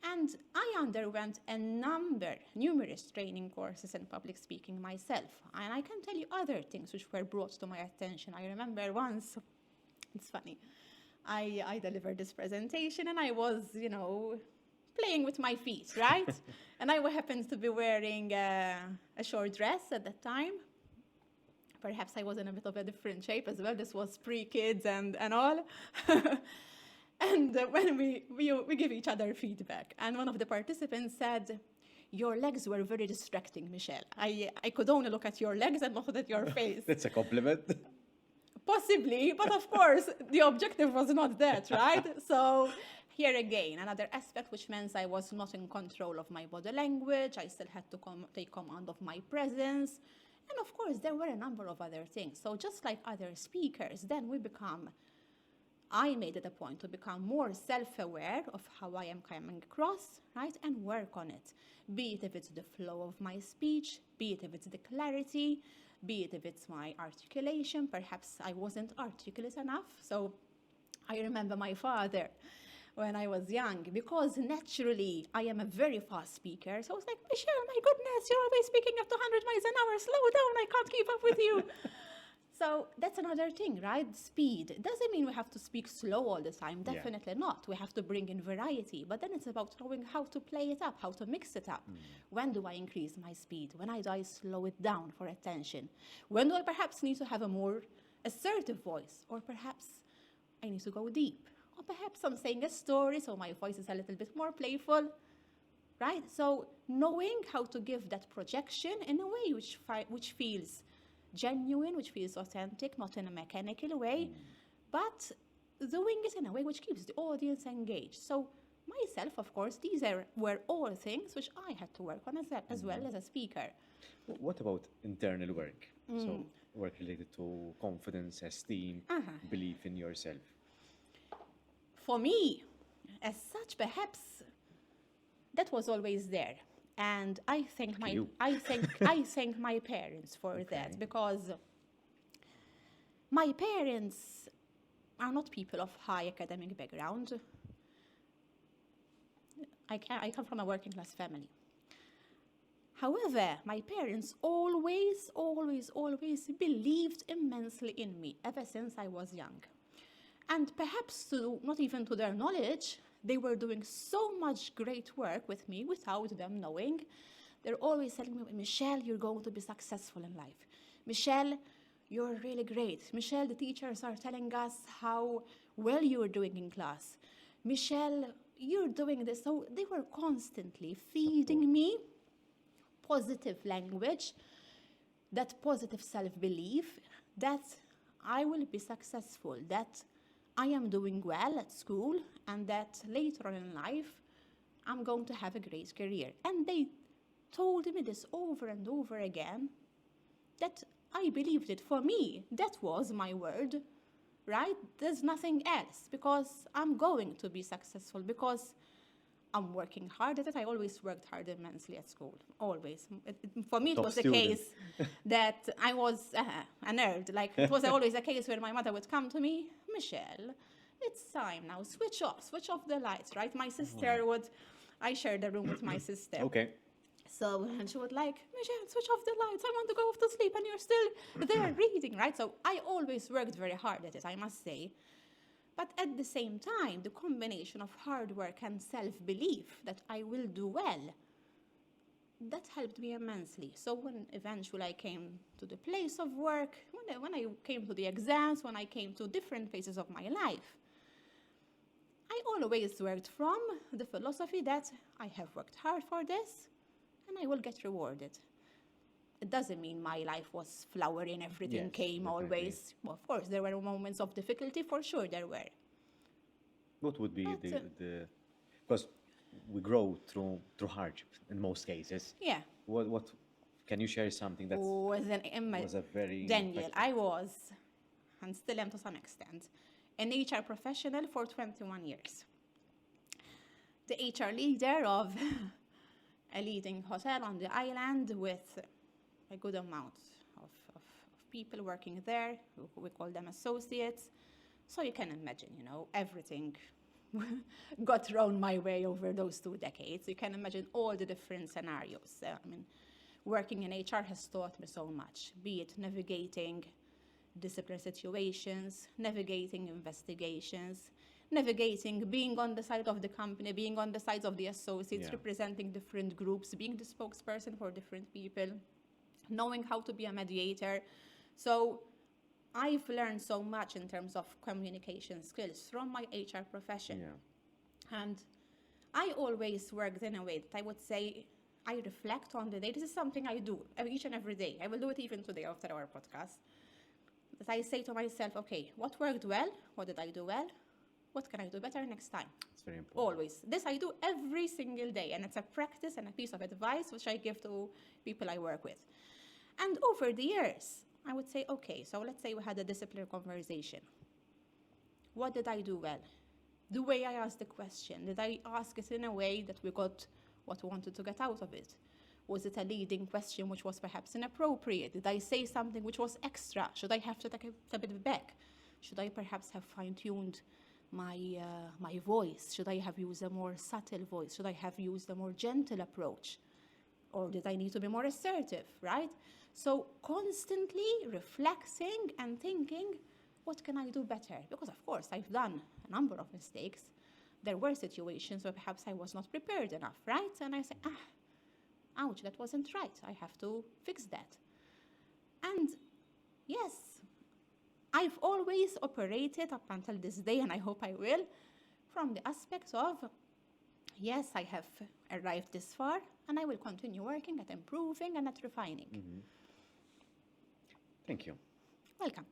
[SPEAKER 2] And I underwent numerous training courses in public speaking myself. And I can tell you other things which were brought to my attention. I remember once, it's funny, I delivered this presentation and I was, playing with my feet, right? And I happened to be wearing a short dress at that time. Perhaps I was in a bit of a different shape as well. This was pre-kids and all. And when we give each other feedback, and one of the participants said, your legs were very distracting, Michelle. I could only look at your legs and not at your face.
[SPEAKER 1] That's a compliment.
[SPEAKER 2] Possibly, but of course, the objective was not that, right? So here again, another aspect which means I was not in control of my body language. I still had to take command of my presence. And of course, there were a number of other things. So just like other speakers, then I made it a point to become more self-aware of how I am coming across, right? And work on it. Be it if it's the flow of my speech, be it if it's the clarity, be it if it's my articulation. Perhaps I wasn't articulate enough. So I remember my father when I was young, because naturally I am a very fast speaker. So I was like, Michelle, my goodness, you're always speaking at 200 miles an hour. Slow down, I can't keep up with you. So that's another thing, right? Speed. It doesn't mean we have to speak slow all the time. Definitely not. We have to bring in variety. But then it's about knowing how to play it up, how to mix it up. When do I increase my speed? When do I slow it down for attention? When do I perhaps need to have a more assertive voice? Or perhaps I need to go deep. Or perhaps I'm saying a story, so my voice is a little bit more playful, right? So knowing how to give that projection in a way which feels genuine, which feels authentic, not in a mechanical way, but doing it in a way which keeps the audience engaged. So myself, of course, these were all things which I had to work on as well as a speaker.
[SPEAKER 1] What about internal work? So work related to confidence, esteem, belief in yourself.
[SPEAKER 2] For me, as such, perhaps that was always there. And I thank my parents for that, because my parents are not people of high academic background. I come from a working class family. However, my parents always believed immensely in me ever since I was young. And perhaps not even to their knowledge, they were doing so much great work with me without them knowing. They're always telling me, Michelle, you're going to be successful in life. Michelle, you're really great. Michelle, the teachers are telling us how well you're doing in class. Michelle, you're doing this. So they were constantly feeding me positive language, that positive self-belief, that I will be successful, that I am doing well at school, and that later on in life, I'm going to have a great career. And they told me this over and over again, that I believed it. For me, that was my word, right? There's nothing else, because I'm going to be successful, because I'm working hard at it. I always worked hard immensely at school, always. For me, it was the case that I was a nerd. Like, it was always a case where my mother would come to me, Michelle, it's time now, switch off the lights, right? My sister I shared a room with my sister.
[SPEAKER 1] Okay.
[SPEAKER 2] So, and she would like, Michelle, switch off the lights, I want to go off to sleep, and you're still there reading, right? So I always worked very hard at it, I must say. But at the same time, the combination of hard work and self-belief that I will do well, that helped me immensely. So when eventually I came to the place of work, when I came to the exams, when I came to different phases of my life, I always worked from the philosophy that I have worked hard for this and I will get rewarded. It doesn't mean my life was flowery and everything
[SPEAKER 1] Yes,
[SPEAKER 2] came
[SPEAKER 1] definitely.
[SPEAKER 2] always. Well, of course, there were moments of difficulty, for sure there were.
[SPEAKER 1] What would be
[SPEAKER 2] But
[SPEAKER 1] the because we grow through hardship in most cases.
[SPEAKER 2] yeah,
[SPEAKER 1] What can you share something that
[SPEAKER 2] was
[SPEAKER 1] was a very
[SPEAKER 2] Daniel,
[SPEAKER 1] impactful?
[SPEAKER 2] I was, and still am to some extent, an HR professional for 21 years. The HR leader of a leading hotel on the island with a good amount of people working there. We call them associates. So you can imagine, everything got thrown my way over those 2 decades. You can imagine all the different scenarios. Working in HR has taught me so much, be it navigating disciplinary situations, navigating investigations, navigating being on the side of the company, being on the sides of the associates,
[SPEAKER 1] Yeah.
[SPEAKER 2] representing different groups, being the spokesperson for different people, knowing how to be a mediator. So I've learned so much in terms of communication skills from my HR profession.
[SPEAKER 1] Yeah.
[SPEAKER 2] And I always worked in a way that I would say I reflect on the day. This is something I do each and every day. I will do it even today after our podcast. That I say to myself, okay, what worked well? What did I do well? What can I do better next time?
[SPEAKER 1] It's very important.
[SPEAKER 2] Always. This I do every single day, and it's a practice and a piece of advice which I give to people I work with. And over the years, I would say, okay, so let's say we had a disciplinary conversation. What did I do well? The way I asked the question, did I ask it in a way that we got what we wanted to get out of it? Was it a leading question which was perhaps inappropriate? Did I say something which was extra? Should I have to take a bit back? Should I perhaps have fine-tuned my voice? Should I have used a more subtle voice? Should I have used a more gentle approach? Or did I need to be more assertive, right? So constantly reflecting and thinking, what can I do better? Because of course I've done a number of mistakes. There were situations where perhaps I was not prepared enough, right? And I say, ouch, that wasn't right. I have to fix that. And yes, I've always operated up until this day, and I hope I will, from the aspect of, yes, I have arrived this far, and I will continue working at improving and at refining.
[SPEAKER 1] Mm-hmm. Thank you.
[SPEAKER 2] Welcome.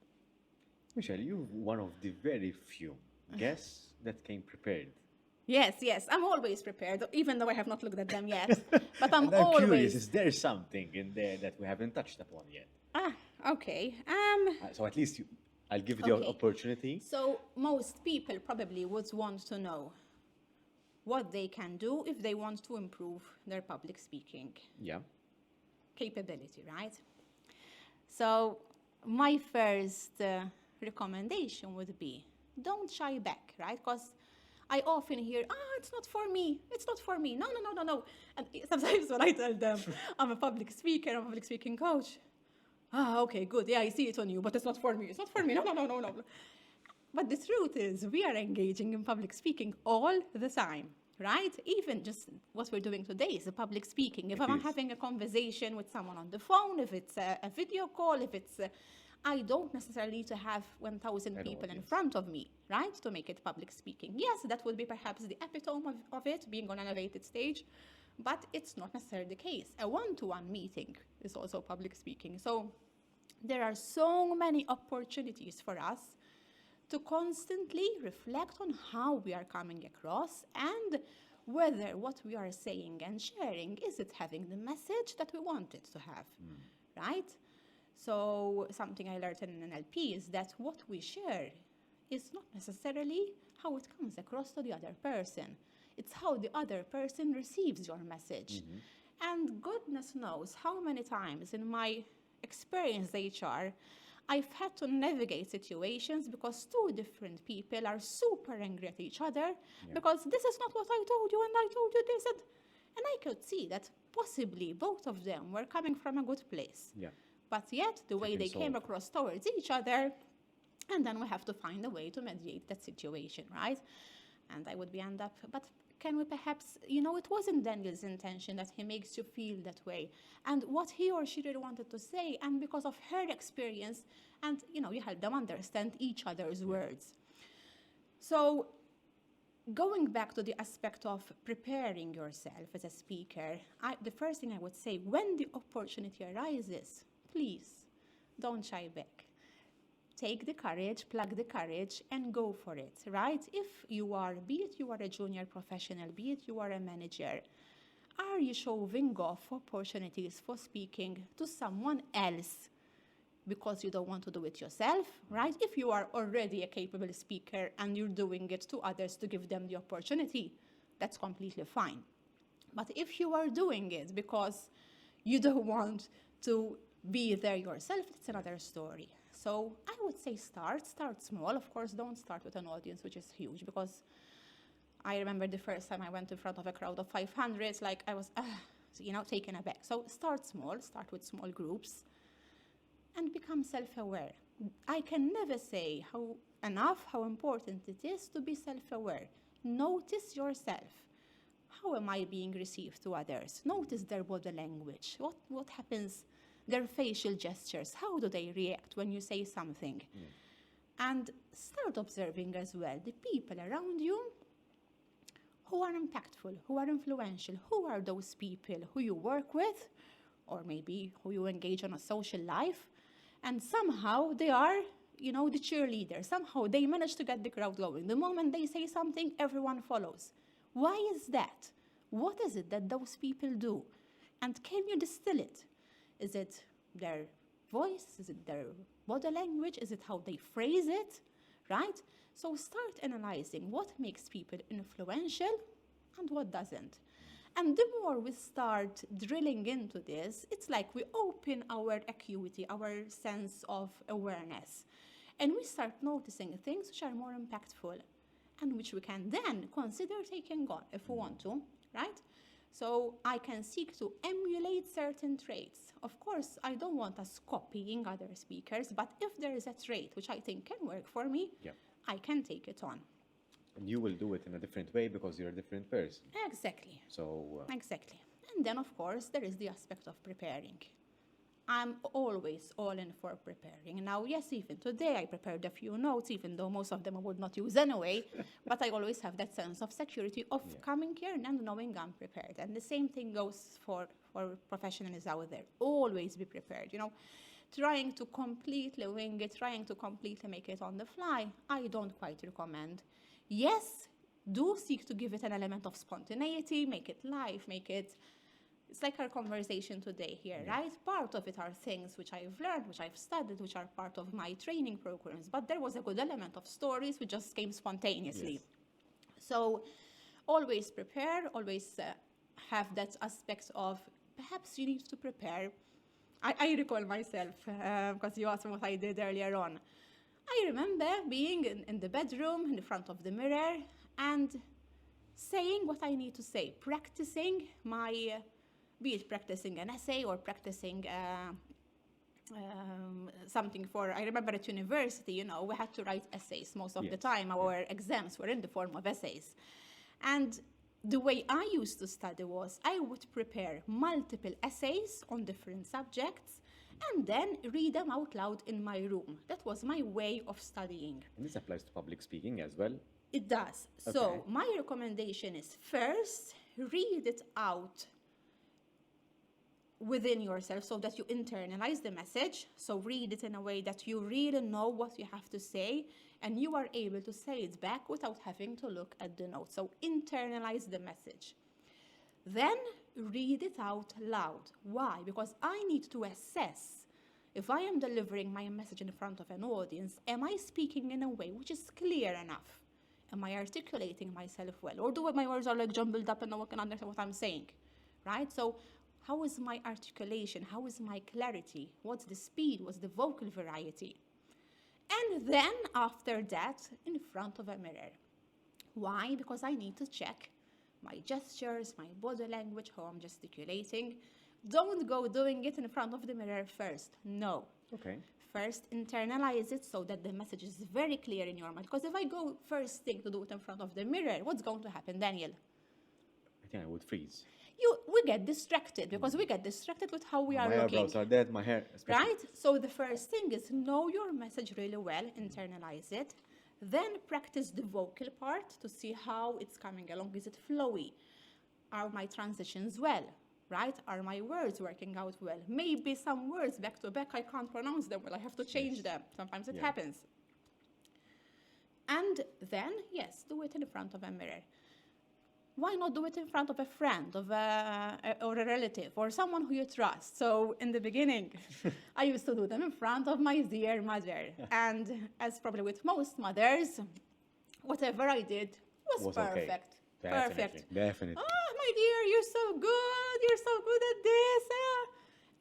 [SPEAKER 1] Michelle, you're one of the very few guests that came prepared.
[SPEAKER 2] Yes, I'm always prepared, even though I have not looked at them yet. But I'm
[SPEAKER 1] And I'm
[SPEAKER 2] always
[SPEAKER 1] curious, is there something in there that we haven't touched upon yet?
[SPEAKER 2] Okay.
[SPEAKER 1] So at least I'll give you the
[SPEAKER 2] Okay.
[SPEAKER 1] opportunity.
[SPEAKER 2] So most people probably would want to know what they can do if they want to improve their public speaking
[SPEAKER 1] Yeah.
[SPEAKER 2] capability, right? So my first recommendation would be don't shy back, right? Because I often hear, it's not for me. It's not for me. No. And sometimes when I tell them I'm a public speaker, I'm a public speaking coach, okay, good. Yeah, I see it on you, but it's not for me. It's not for me. No. But the truth is we are engaging in public speaking all the time, right? Even just what we're doing today is a public speaking. If
[SPEAKER 1] It
[SPEAKER 2] I'm
[SPEAKER 1] is.
[SPEAKER 2] having a conversation with someone on the phone, if it's a video call, if it's... I don't necessarily need to have 1,000
[SPEAKER 1] At all,
[SPEAKER 2] people in
[SPEAKER 1] yes.
[SPEAKER 2] front of me, right, to make it public speaking. Yes, that would be perhaps the epitome of it, being on an elevated stage, but it's not necessarily the case. A one-to-one meeting is also public speaking. So there are so many opportunities for us to constantly reflect on how we are coming across and whether what we are saying and sharing, is it having the message that we want it to have, right? So something I learned in NLP is that what we share is not necessarily how it comes across to the other person. It's how the other person receives your message. And goodness knows how many times in my experience HR, I've had to navigate situations because two different people are super angry at each other because this is not what I told you and I told you this. And I could see that possibly both of them were coming from a good place.
[SPEAKER 1] Yeah.
[SPEAKER 2] But yet, the way they came
[SPEAKER 1] solve.
[SPEAKER 2] across towards each other And then we have to find a way to mediate that situation, right? And I would be end up, but can we perhaps, it wasn't Daniel's intention that he makes you feel that way. And what he or she really wanted to say, and because of her experience, and, you help them understand each other's words. So going back to the aspect of preparing yourself as a speaker, the first thing I would say, when the opportunity arises, please don't shy back. Take the courage, plug the courage, and go for it, right? If you are, be it you are a junior professional, be it you are a manager, are you shoving off opportunities for speaking to someone else because you don't want to do it yourself, right? If you are already a capable speaker and you're doing it to others to give them the opportunity, that's completely fine. But if you are doing it because you don't want to be there yourself, it's another story. So I would say start small. Of course, don't start with an audience which is huge, because I remember the first time I went in front of a crowd of 500, like I was, taken aback. So start small, start with small groups, and become self-aware. I can never say how important it is to be self-aware. Notice yourself. How am I being received to others? Notice their body language. What happens? Their facial gestures. How do they react when you say something? And start observing as well the people around you who are impactful, who are influential. Who are those people who you work with, or maybe who you engage on a social life, and somehow they are, the cheerleader. Somehow they manage to get the crowd going. The moment they say something, everyone follows. Why is that? What is it that those people do? And can you distill it? Is it their voice? Is it their body language? Is it how they phrase it? Right? So start analyzing what makes people influential and what doesn't. And the more we start drilling into this, it's like we open our acuity, our sense of awareness. And we start noticing things which are more impactful and which we can then consider taking on if we want to, right? So I can seek to emulate certain traits. Of course, I don't want us copying other speakers, but if there is a trait which I think can work for me, I can take it on.
[SPEAKER 1] And you will do it in a different way because you're a different person.
[SPEAKER 2] Exactly.
[SPEAKER 1] So
[SPEAKER 2] Exactly. And then, of course, there is the aspect of preparing. I'm always all in for preparing. Now, yes, even today I prepared a few notes, even though most of them I would not use anyway, but I always have that sense of security of coming here and knowing I'm prepared. And the same thing goes for professionals out there. Always be prepared, Trying to completely wing it, trying to completely make it on the fly, I don't quite recommend. Yes, do seek to give it an element of spontaneity, make it live, it's like our conversation today here, right? Part of it are things which I've learned, which I've studied, which are part of my training programs, but there was a good element of stories which just came spontaneously. So always prepare, always have that aspect of perhaps you need to prepare. I recall myself, because you asked me what I did earlier on. I remember being in the bedroom, in front of the mirror, and saying what I need to say, practicing be it practicing an essay or practicing something I remember at university, we had to write essays most of the time. Our exams were in the form of essays. And the way I used to study was I would prepare multiple essays on different subjects and then read them out loud in my room. That was my way of studying.
[SPEAKER 1] And this applies to public speaking as well?
[SPEAKER 2] It does. Okay. So my recommendation is first, read it out within yourself so that you internalize the message. So read it in a way that you really know what you have to say and you are able to say it back without having to look at the notes. So internalize the message. Then read it out loud. Why? Because I need to assess if I am delivering my message in front of an audience, am I speaking in a way which is clear enough? Am I articulating myself well? Or do my words are like jumbled up and no one can understand what I'm saying? Right? So how is my articulation? How is my clarity? What's the speed? What's the vocal variety? And then after that, in front of a mirror. Why? Because I need to check my gestures, my body language, how I'm gesticulating. Don't go doing it in front of the mirror first. No.
[SPEAKER 1] Okay.
[SPEAKER 2] First, internalize it so that the message is very clear in your mind. Because if I go first thing to do it in front of the mirror, what's going to happen, Daniel?
[SPEAKER 1] I think I would freeze.
[SPEAKER 2] We get distracted because we get distracted with how we are
[SPEAKER 1] My
[SPEAKER 2] looking.
[SPEAKER 1] eyebrows are dead, my hair especially.
[SPEAKER 2] Right? So the first thing is know your message really well, internalize it. Then practice the vocal part to see how it's coming along. Is it flowy? Are my transitions well? Right? Are my words working out well? Maybe some words back to back, I can't pronounce them well. I have to change them. Sometimes it happens. And then, yes, do it in front of a mirror. Why not do it in front of a friend or a relative or someone who you trust? So in the beginning, I used to do them in front of my dear mother. And as probably with most mothers, whatever I did was perfect.
[SPEAKER 1] Okay.
[SPEAKER 2] Perfect.
[SPEAKER 1] Definitely.
[SPEAKER 2] Oh, my dear, you're so good. You're so good at this. And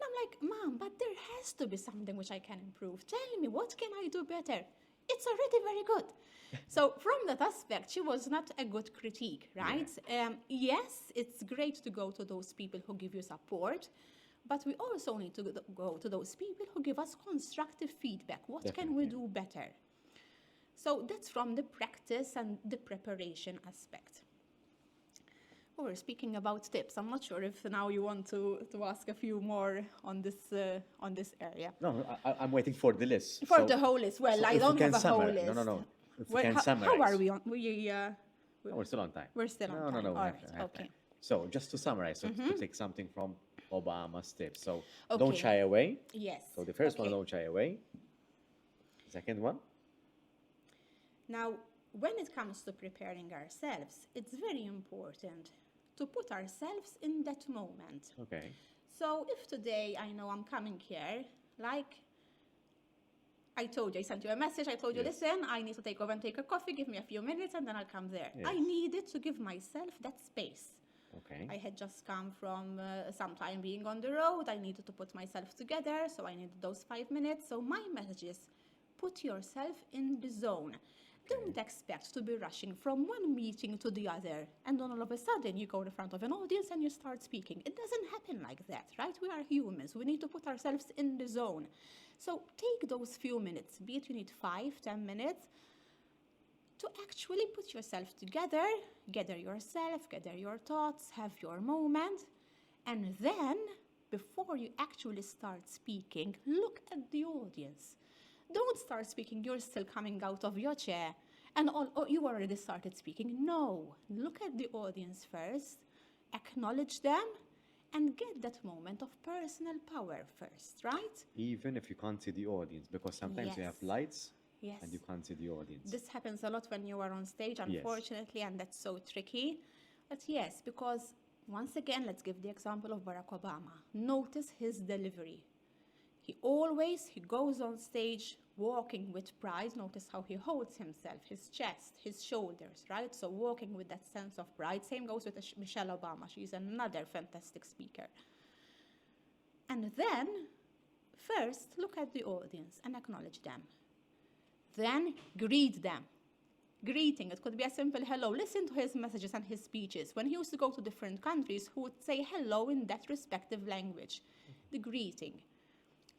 [SPEAKER 2] I'm like, Mom, but there has to be something which I can improve. Tell me, what can I do better? It's already very good. So from that aspect, she was not a good critique, right? Yes, it's great to go to those people who give you support, but we also need to go to those people who give us constructive feedback. What can we do better? So that's from the practice and the preparation aspect. We were speaking about tips. I'm not sure if now you want to ask a few more on this area.
[SPEAKER 1] No, I'm waiting for the list.
[SPEAKER 2] For the whole list. Well, I don't have a whole list.
[SPEAKER 1] No. If we can
[SPEAKER 2] how
[SPEAKER 1] summarize.
[SPEAKER 2] are we on?
[SPEAKER 1] We're still on time.
[SPEAKER 2] We're still on time.
[SPEAKER 1] No.
[SPEAKER 2] All right. Okay.
[SPEAKER 1] Time. So just to summarize, to take something from Obama's tips. So don't
[SPEAKER 2] Okay.
[SPEAKER 1] shy away.
[SPEAKER 2] Yes.
[SPEAKER 1] So the first one,
[SPEAKER 2] Okay.
[SPEAKER 1] don't shy away. Second one.
[SPEAKER 2] Now, when it comes to preparing ourselves, it's very important to put ourselves in that moment.
[SPEAKER 1] Okay.
[SPEAKER 2] So if today I know I'm coming here, like I told you, I sent you a message, I told you, listen, I need to take over and take a coffee, give me a few minutes and then I'll come there.
[SPEAKER 1] Yes.
[SPEAKER 2] I needed to give myself that space.
[SPEAKER 1] Okay.
[SPEAKER 2] I had just come from some time being on the road. I needed to put myself together, so I needed those 5 minutes. So my message is, put yourself in the zone. Don't expect to be rushing from one meeting to the other, and then all of a sudden you go in front of an audience and you start speaking. It doesn't happen like that, right? We are humans. We need to put ourselves in the zone. So take those few minutes, be it you need 5, 10 minutes, to actually put yourself together, gather yourself, gather your thoughts, have your moment, and then, before you actually start speaking, look at the audience. Don't start speaking, you're still coming out of your chair, and you already started speaking. No, look at the audience first, acknowledge them, and get that moment of personal power first, right?
[SPEAKER 1] Even if you can't see the audience, because sometimes you have lights and you can't see the audience.
[SPEAKER 2] This happens a lot when you are on stage, unfortunately, and that's so tricky. But yes, because once again, let's give the example of Barack Obama. Notice his delivery. He goes on stage walking with pride. Notice how he holds himself, his chest, his shoulders, right? So walking with that sense of pride. Same goes with Michelle Obama. She's another fantastic speaker. And then, first, look at the audience and acknowledge them. Then, greet them. Greeting, it could be a simple hello. Listen to his messages and his speeches. When he used to go to different countries, he would say hello in that respective language, the greeting.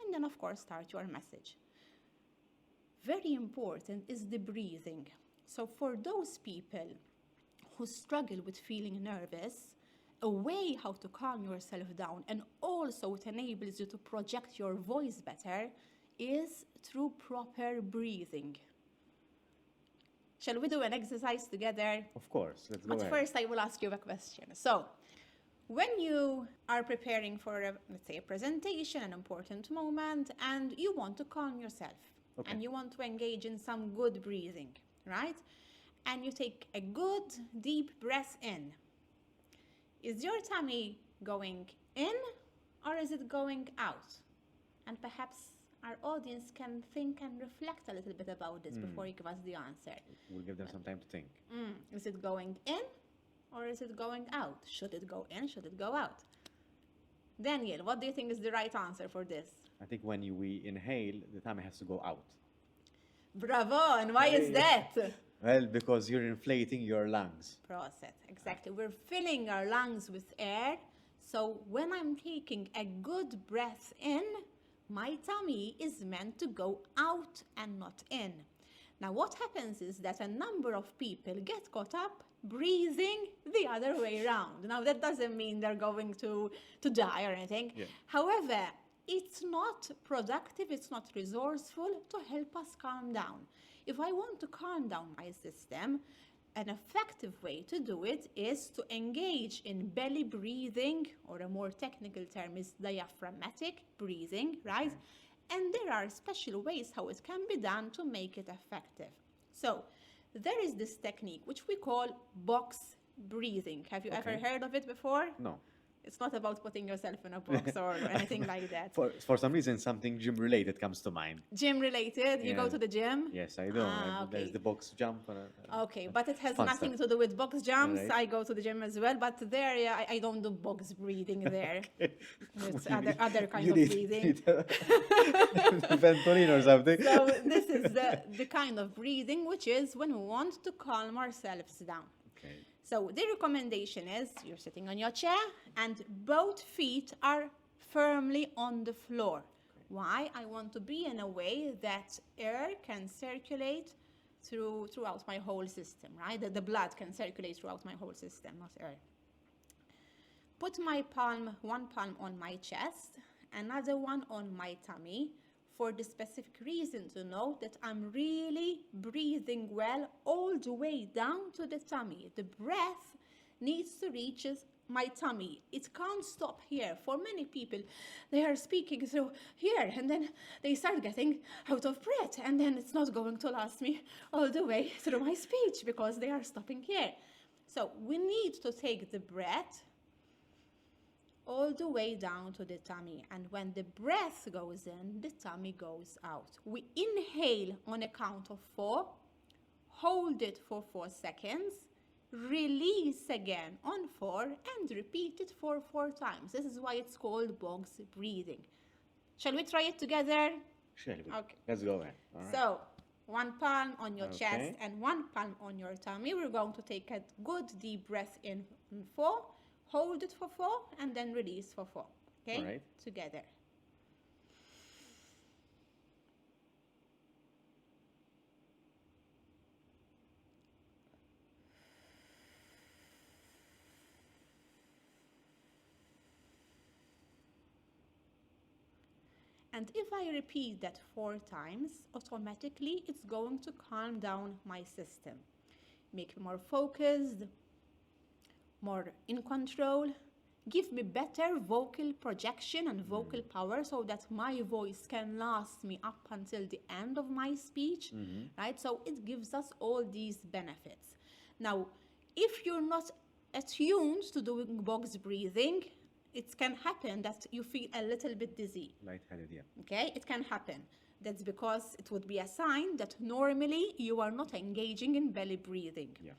[SPEAKER 2] And then, of course, start your message. Very important is the breathing. So for those people who struggle with feeling nervous, a way how to calm yourself down, and also it enables you to project your voice better, is through proper breathing. Shall we do an exercise together?
[SPEAKER 1] Of course, let's go ahead.
[SPEAKER 2] But first I will ask you a question. So, when you are preparing for, let's say, a presentation, an important moment, and you want to calm yourself, and you want to engage in some good breathing, right? And you take a good, deep breath in. Is your tummy going in, or is it going out? And perhaps our audience can think and reflect a little bit about this before you give us the answer.
[SPEAKER 1] We'll give them some time to think.
[SPEAKER 2] Is it going in, or is it going out? Should it go in? Should it go out? Daniel, what do you think is the right answer for this?
[SPEAKER 1] I think when we inhale, the tummy has to go out.
[SPEAKER 2] Bravo! And why is that?
[SPEAKER 1] Well, because you're inflating your lungs.
[SPEAKER 2] Process, exactly. We're filling our lungs with air, So when I'm taking a good breath in, my tummy is meant to go out and not in. Now what happens is that a number of people get caught up breathing the other way around. Now that doesn't mean they're going to die or anything.
[SPEAKER 1] Yeah.
[SPEAKER 2] However, it's not productive, it's not resourceful to help us calm down. If I want to calm down my system, an effective way to do it is to engage in belly breathing, or a more technical term is diaphragmatic breathing, right? And there are special ways how it can be done to make it effective. So there is this technique which we call box breathing. Have you ever heard of it before?
[SPEAKER 1] No.
[SPEAKER 2] It's not about putting yourself in a box or anything like that.
[SPEAKER 1] For some reason, something gym related comes to mind.
[SPEAKER 2] Gym related? You go
[SPEAKER 1] Yeah.
[SPEAKER 2] to the gym?
[SPEAKER 1] Yes, I do.
[SPEAKER 2] Okay.
[SPEAKER 1] There's the box jump.
[SPEAKER 2] Okay, but it has
[SPEAKER 1] fun
[SPEAKER 2] nothing
[SPEAKER 1] stuff.
[SPEAKER 2] to do with box jumps.
[SPEAKER 1] Alright.
[SPEAKER 2] I go to the gym as well, but there, yeah, I don't do box breathing there. It's
[SPEAKER 1] You need-
[SPEAKER 2] other kind
[SPEAKER 1] you
[SPEAKER 2] of
[SPEAKER 1] need-
[SPEAKER 2] breathing.
[SPEAKER 1] need a Ventolin or something.
[SPEAKER 2] So this is the kind of breathing which is when we want to calm ourselves down.
[SPEAKER 1] Okay.
[SPEAKER 2] So the recommendation is you're sitting on your chair and both feet are firmly on the floor. Why? I want to be in a way that air can circulate throughout my whole system, right? That the blood can circulate throughout my whole system, not air. Put my one palm on my chest, another one on my tummy, for the specific reason to know that I'm really breathing well all the way down to the tummy. The breath needs to reach my tummy. It can't stop here. For many people, they are speaking through here and then they start getting out of breath, and then it's not going to last me all the way through my speech because they are stopping here. So we need to take the breath all the way down to the tummy, and when the breath goes in, the tummy goes out. We inhale on a count of 4, hold it for 4 seconds, release again on 4, and repeat it for 4 times. This is why it's called box breathing. Shall we try it together?
[SPEAKER 1] Shall we?
[SPEAKER 2] Okay.
[SPEAKER 1] Let's go then. All right.
[SPEAKER 2] So, one palm on your chest
[SPEAKER 1] Okay.
[SPEAKER 2] and one palm on your tummy. We're going to take a good deep breath in 4, hold it for 4, and then release for 4. Okay?
[SPEAKER 1] All right.
[SPEAKER 2] Together. And if I repeat that 4 times, automatically it's going to calm down my system. Make me more focused, more in control, give me better vocal projection and vocal power so that my voice can last me up until the end of my speech, right? So it gives us all these benefits. Now, if you're not attuned to doing box breathing, it can happen that you feel a little bit dizzy.
[SPEAKER 1] Lightheaded, yeah.
[SPEAKER 2] Okay, it can happen. That's because it would be a sign that normally you are not engaging in belly breathing.
[SPEAKER 1] Yeah.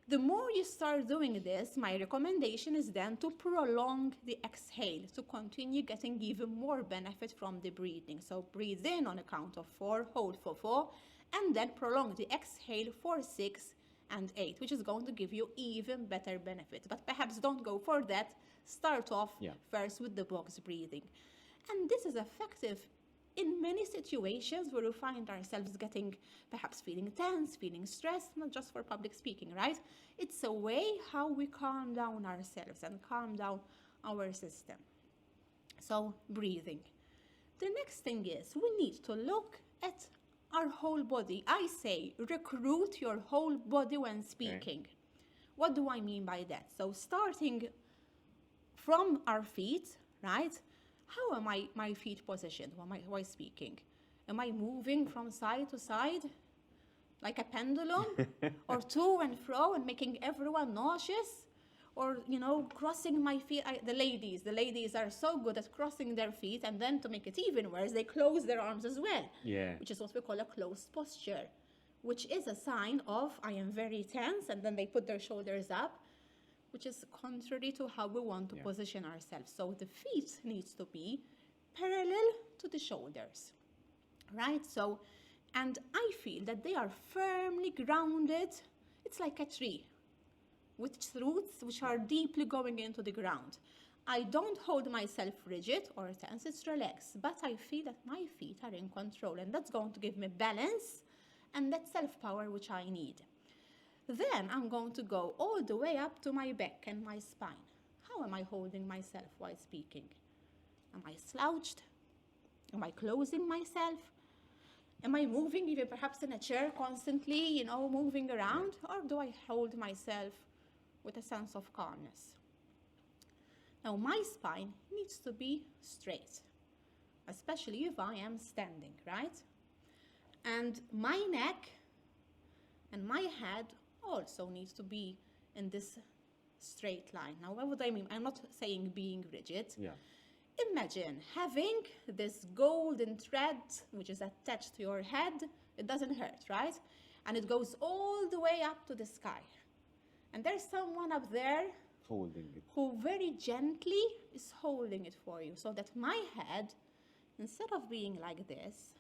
[SPEAKER 2] The more you start doing this, my recommendation is then to prolong the exhale, to continue getting even more benefit from the breathing. So breathe in on a count of 4, hold for 4, and then prolong the exhale for 6 and 8, which is going to give you even better benefit. But perhaps don't go for that. Start off first with the box breathing. And this is effective in many situations where we find ourselves getting, perhaps feeling tense, feeling stressed, not just for public speaking, right? It's a way how we calm down ourselves and calm down our system. So breathing. The next thing is we need to look at our whole body. I say recruit your whole body when speaking. Okay. What do I mean by that? So starting from our feet, right? How am my feet positioned while speaking? Am I moving from side to side like a pendulum? Or to and fro and making everyone nauseous? Or, crossing my feet? The ladies are so good at crossing their feet, and then to make it even worse, they close their arms as well.
[SPEAKER 1] Yeah.
[SPEAKER 2] Which is what we call a closed posture, which is a sign of I am very tense, and then they put their shoulders up, which is contrary to how we want to position ourselves. So the feet needs to be parallel to the shoulders, right? So, and I feel that they are firmly grounded. It's like a tree with its roots which are deeply going into the ground. I don't hold myself rigid or tense, it's relaxed, but I feel that my feet are in control, and that's going to give me balance and that self-power which I need. Then I'm going to go all the way up to my back and my spine. How am I holding myself while speaking? Am I slouched? Am I closing myself? Am I moving, even perhaps in a chair constantly, moving around? Or do I hold myself with a sense of calmness? Now, my spine needs to be straight, especially if I am standing, right? And my neck and my head also needs to be in this straight line. Now, what would I mean? I'm not saying being rigid.
[SPEAKER 1] Yeah.
[SPEAKER 2] Imagine having this golden thread which is attached to your head. It doesn't hurt, right? And it goes all the way up to the sky. And there's someone up there
[SPEAKER 1] Holding it.
[SPEAKER 2] who very gently is holding it for you, so that my head, instead of being like this,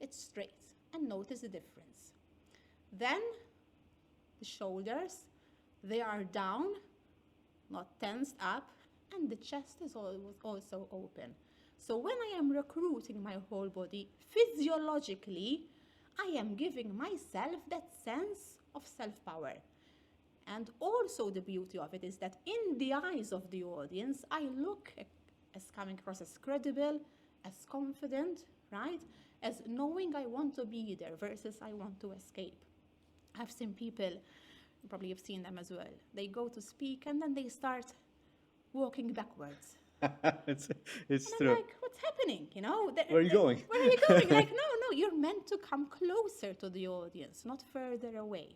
[SPEAKER 2] it's straight. And notice the difference. Then the shoulders, they are down, not tensed up, and the chest is also open. So when I am recruiting my whole body, physiologically, I am giving myself that sense of self-power. And also the beauty of it is that in the eyes of the audience, I look as coming across as credible, as confident, right? As knowing I want to be there versus I want to escape. I've seen people, probably you've seen them as well, they go to speak and then they start walking backwards.
[SPEAKER 1] it's
[SPEAKER 2] And
[SPEAKER 1] true.
[SPEAKER 2] I'm like, what's happening?
[SPEAKER 1] Where are you going?
[SPEAKER 2] Where are you going? Like, no, you're meant to come closer to the audience, not further away.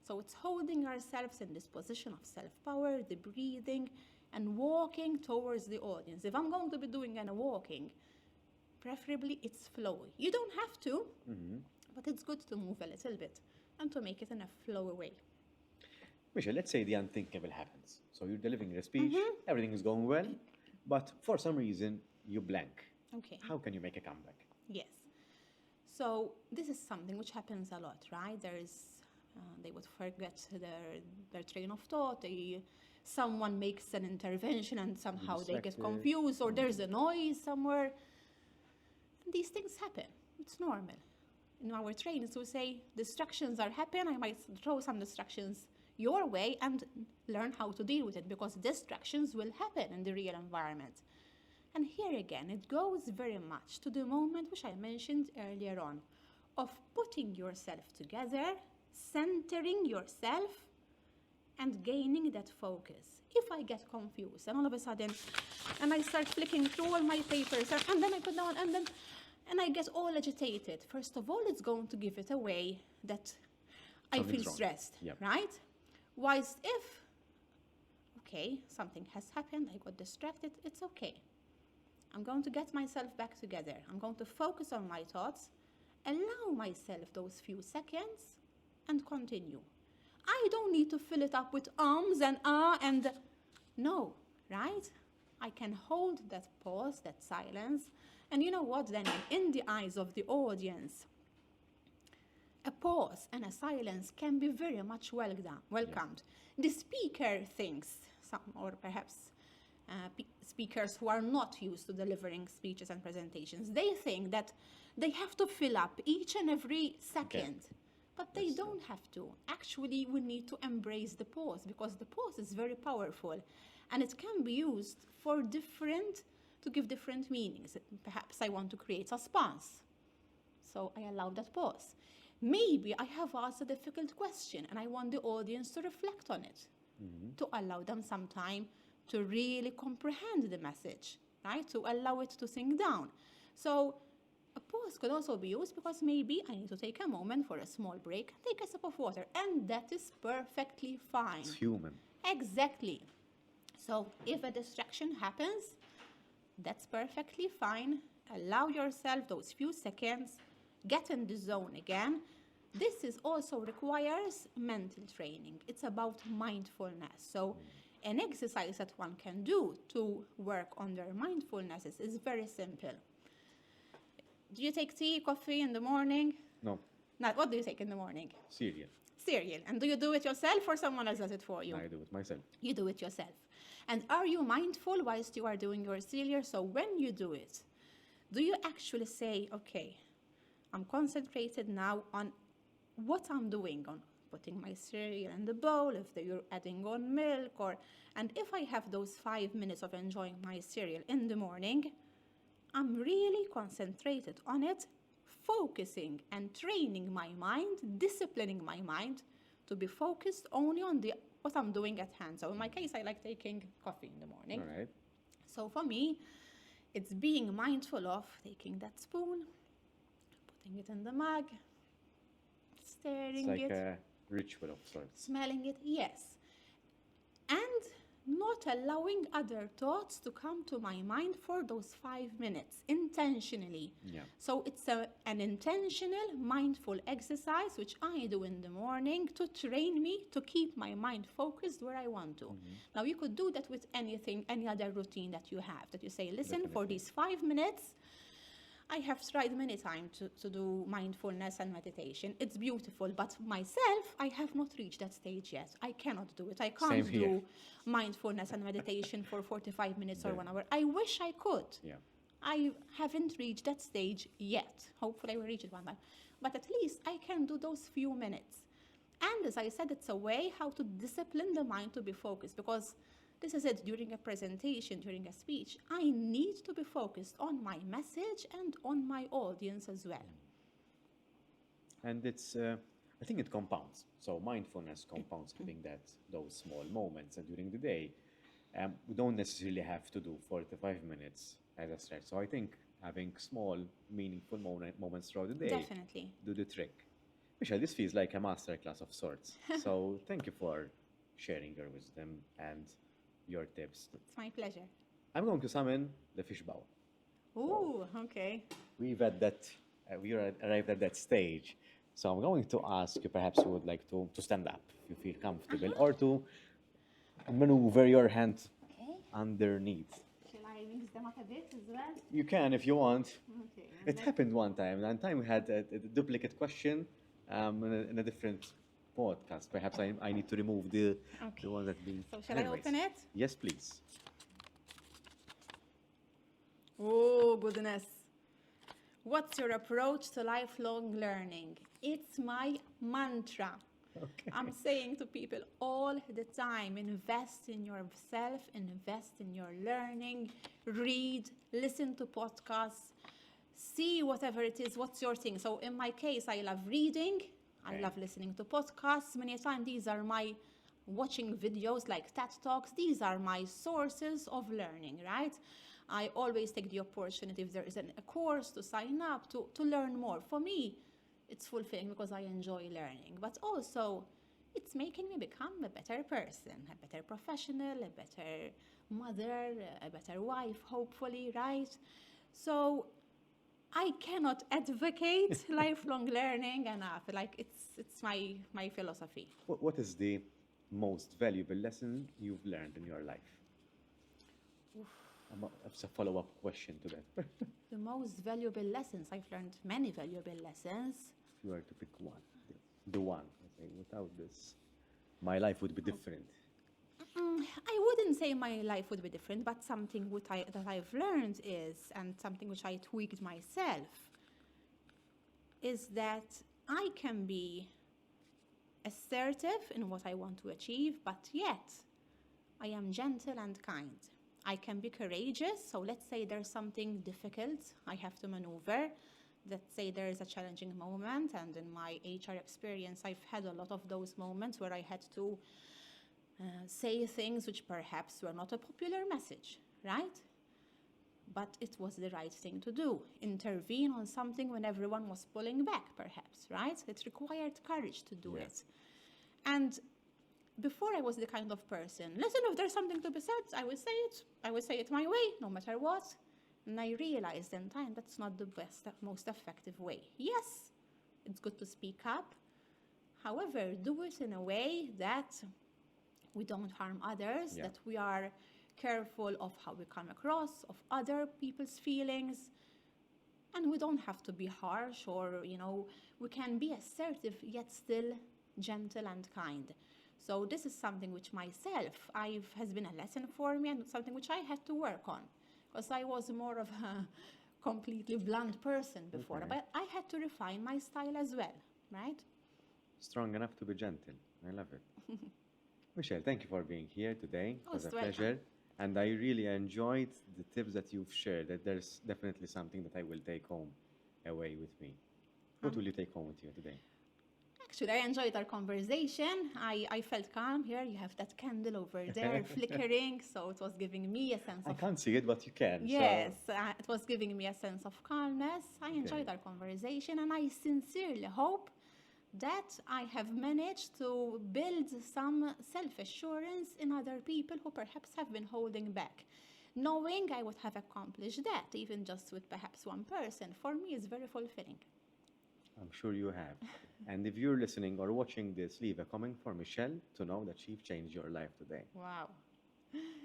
[SPEAKER 2] So it's holding ourselves in this position of self-power, the breathing, and walking towards the audience. If I'm going to be doing any walking, preferably it's flowy. You don't have to, but it's good to move a little bit and to make it in a flowy way.
[SPEAKER 1] Michelle, let's say the unthinkable happens. So you're delivering a speech, everything is going well, but for some reason you blank.
[SPEAKER 2] Okay.
[SPEAKER 1] How can you make a comeback?
[SPEAKER 2] Yes. So this is something which happens a lot, right? They would forget their train of thought. Someone makes an intervention and somehow they get
[SPEAKER 1] Distracted.
[SPEAKER 2] confused, or there's a noise somewhere. And these things happen. It's normal. In our trainings, we say distractions are happening. I might throw some distractions your way and learn how to deal with it, because distractions will happen in the real environment. And here again, it goes very much to the moment which I mentioned earlier on, of putting yourself together, centering yourself, and gaining that focus. If I get confused and all of a sudden, and I start flicking through all my papers, and then I put down, and I get all agitated, first of all, it's going to give it away that I feel
[SPEAKER 1] Something's wrong.
[SPEAKER 2] stressed,
[SPEAKER 1] Yep.
[SPEAKER 2] right? Whilst if, okay, something has happened, I got distracted, it's okay. I'm going to get myself back together. I'm going to focus on my thoughts, allow myself those few seconds, and continue. I don't need to fill it up with ums and and no, right? I can hold that pause, that silence, and you know what, then in the eyes of the audience, a pause and a silence can be very much welcomed. The speaker thinks, or perhaps speakers who are not used to delivering speeches and presentations, they think that they have to fill up each and every second.
[SPEAKER 1] Okay.
[SPEAKER 2] But they don't have to. Actually, we need to embrace the pause, because the pause is very powerful and it can be used to give different meanings. Perhaps I want to create suspense, so I allow that pause. Maybe I have asked a difficult question and I want the audience to reflect on it, to allow them some time to really comprehend the message, right? To allow it to sink down. So a pause could also be used because maybe I need to take a moment for a small break, take a sip of water, and that is perfectly fine.
[SPEAKER 1] It's human.
[SPEAKER 2] Exactly. So if a distraction happens, that's perfectly fine. Allow yourself those few seconds, get in the zone again. This is also requires mental training. It's about mindfulness. So an exercise that one can do to work on their mindfulness is very simple. Do you take tea, coffee in the morning?
[SPEAKER 1] No,
[SPEAKER 2] Not. What do you take in the morning?
[SPEAKER 1] cereal.
[SPEAKER 2] Cereal. And do you do it yourself or someone else does it for you?
[SPEAKER 1] I do it myself.
[SPEAKER 2] You do it yourself. And are you mindful whilst you are doing your cereal? So when you do it, do you actually say, okay, I'm concentrated now on what I'm doing, on putting my cereal in the bowl, if you're adding on milk, and if I have those 5 minutes of enjoying my cereal in the morning, I'm really concentrated on it, focusing and training my mind, disciplining my mind to be focused only on what I'm doing at hand. So in my case, I like taking coffee in the morning.
[SPEAKER 1] All right.
[SPEAKER 2] So for me, it's being mindful of taking that spoon, putting it in the mug, staring
[SPEAKER 1] It's like
[SPEAKER 2] it,
[SPEAKER 1] a ritual of sorts.
[SPEAKER 2] smelling it, yes. And not allowing other thoughts to come to my mind for those 5 minutes intentionally.
[SPEAKER 1] Yeah.
[SPEAKER 2] So it's an intentional, mindful exercise which I do in the morning to train me to keep my mind focused where I want to. Now, you could do that with anything, any other routine that you have, that you say, listen, for
[SPEAKER 1] Definitely.
[SPEAKER 2] these 5 minutes, I have tried many times to do mindfulness and meditation. It's beautiful, but myself, I have not reached that stage yet. I cannot do it. I can't
[SPEAKER 1] Same here.
[SPEAKER 2] do mindfulness and meditation for 45 minutes or
[SPEAKER 1] Yeah.
[SPEAKER 2] 1 hour. I wish I could.
[SPEAKER 1] Yeah.
[SPEAKER 2] I haven't reached that stage yet. Hopefully I will reach it one time. But at least I can do those few minutes. And as I said, it's a way how to discipline the mind to be focused, because this is it, during a presentation, during a speech, I need to be focused on my message and on my audience as well.
[SPEAKER 1] And it's, I think it compounds. So mindfulness compounds, having those small moments. And during the day, we don't necessarily have to do 45 minutes as a stretch. So I think having small, meaningful moments throughout the day
[SPEAKER 2] Definitely.
[SPEAKER 1] do the trick. Michelle, this feels like a masterclass of sorts. So thank you for sharing your wisdom and your tips.
[SPEAKER 2] It's my pleasure.
[SPEAKER 1] I'm going to summon the fish bowl.
[SPEAKER 2] Ooh, okay.
[SPEAKER 1] We've at that, we arrived at that stage. So I'm going to ask you, perhaps you would like to stand up if you feel comfortable, or to maneuver your hand
[SPEAKER 2] Okay.
[SPEAKER 1] underneath.
[SPEAKER 2] Shall I mix them up a bit as well?
[SPEAKER 1] You can if you want.
[SPEAKER 2] Okay.
[SPEAKER 1] It happened one time. One time we had a duplicate question in a different podcast. Perhaps I need to remove the one that's being.
[SPEAKER 2] So shall I open it?
[SPEAKER 1] Yes, please.
[SPEAKER 2] Oh, goodness. What's your approach to lifelong learning? It's my mantra.
[SPEAKER 1] Okay.
[SPEAKER 2] I'm saying to people all the time, invest in yourself, invest in your learning, read, listen to podcasts, see whatever it is, what's your thing. So in my case, I love reading, I love listening to podcasts. Many times these are my watching videos like TED Talks. These are my sources of learning, right? I always take the opportunity, if there is a course, to sign up, to learn more. For me, it's fulfilling because I enjoy learning, but also it's making me become a better person, a better professional, a better mother, a better wife, hopefully, right? So I cannot advocate lifelong learning enough. Like it's my philosophy.
[SPEAKER 1] What is the most valuable lesson you've learned in your life? It's a follow-up question to that.
[SPEAKER 2] The most valuable lessons, I've learned many valuable lessons.
[SPEAKER 1] If you were to pick one, the one, I say, without this, my life would be different.
[SPEAKER 2] I wouldn't say my life would be different, but something that I've learned is, and something which I tweaked myself, is that I can be assertive in what I want to achieve, but yet I am gentle and kind. I can be courageous. So let's say there's something difficult I have to maneuver. Let's say there is a challenging moment, and in my HR experience, I've had a lot of those moments where I had to say things which perhaps were not a popular message, right? But it was the right thing to do. Intervene on something when everyone was pulling back, perhaps, right? It required courage to do it. And before, I was the kind of person, listen, if there's something to be said, I will say it. I will say it my way, no matter what. And I realized in time that's not the best, most effective way. Yes, it's good to speak up. However, do it in a way that we don't harm others, that we are careful of how we come across, of other people's feelings. And we don't have to be harsh, or, we can be assertive, yet still gentle and kind. So this is something which myself has been a lesson for me, and something which I had to work on, because I was more of a completely blunt person before.
[SPEAKER 1] Okay.
[SPEAKER 2] But I had to refine my style as well, right?
[SPEAKER 1] Strong enough to be gentle. I love it. Michelle, thank you for being here today. It was a
[SPEAKER 2] Most welcome.
[SPEAKER 1] pleasure. And I really enjoyed the tips that you've shared, that there's definitely something that I will take home away with me. What
[SPEAKER 2] Um,
[SPEAKER 1] will you take home with you today?
[SPEAKER 2] Actually, I enjoyed our conversation. I felt calm here. You have that candle over there flickering, so it was giving me a sense
[SPEAKER 1] I
[SPEAKER 2] of,
[SPEAKER 1] can't see it, but you can. So,
[SPEAKER 2] yes, it was giving me a sense of calmness. I enjoyed
[SPEAKER 1] okay.
[SPEAKER 2] our conversation, and I sincerely hope that I have managed to build some self assurance in other people who perhaps have been holding back. Knowing I would have accomplished that, even just with perhaps one person, for me is very fulfilling.
[SPEAKER 1] I'm sure you have. And if you're listening or watching this, leave a comment for Michelle to know that she's changed your life today.
[SPEAKER 2] Wow.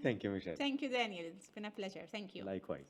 [SPEAKER 1] Thank you, Michelle.
[SPEAKER 2] Thank you, Daniel. It's been a pleasure. Thank you.
[SPEAKER 1] Likewise.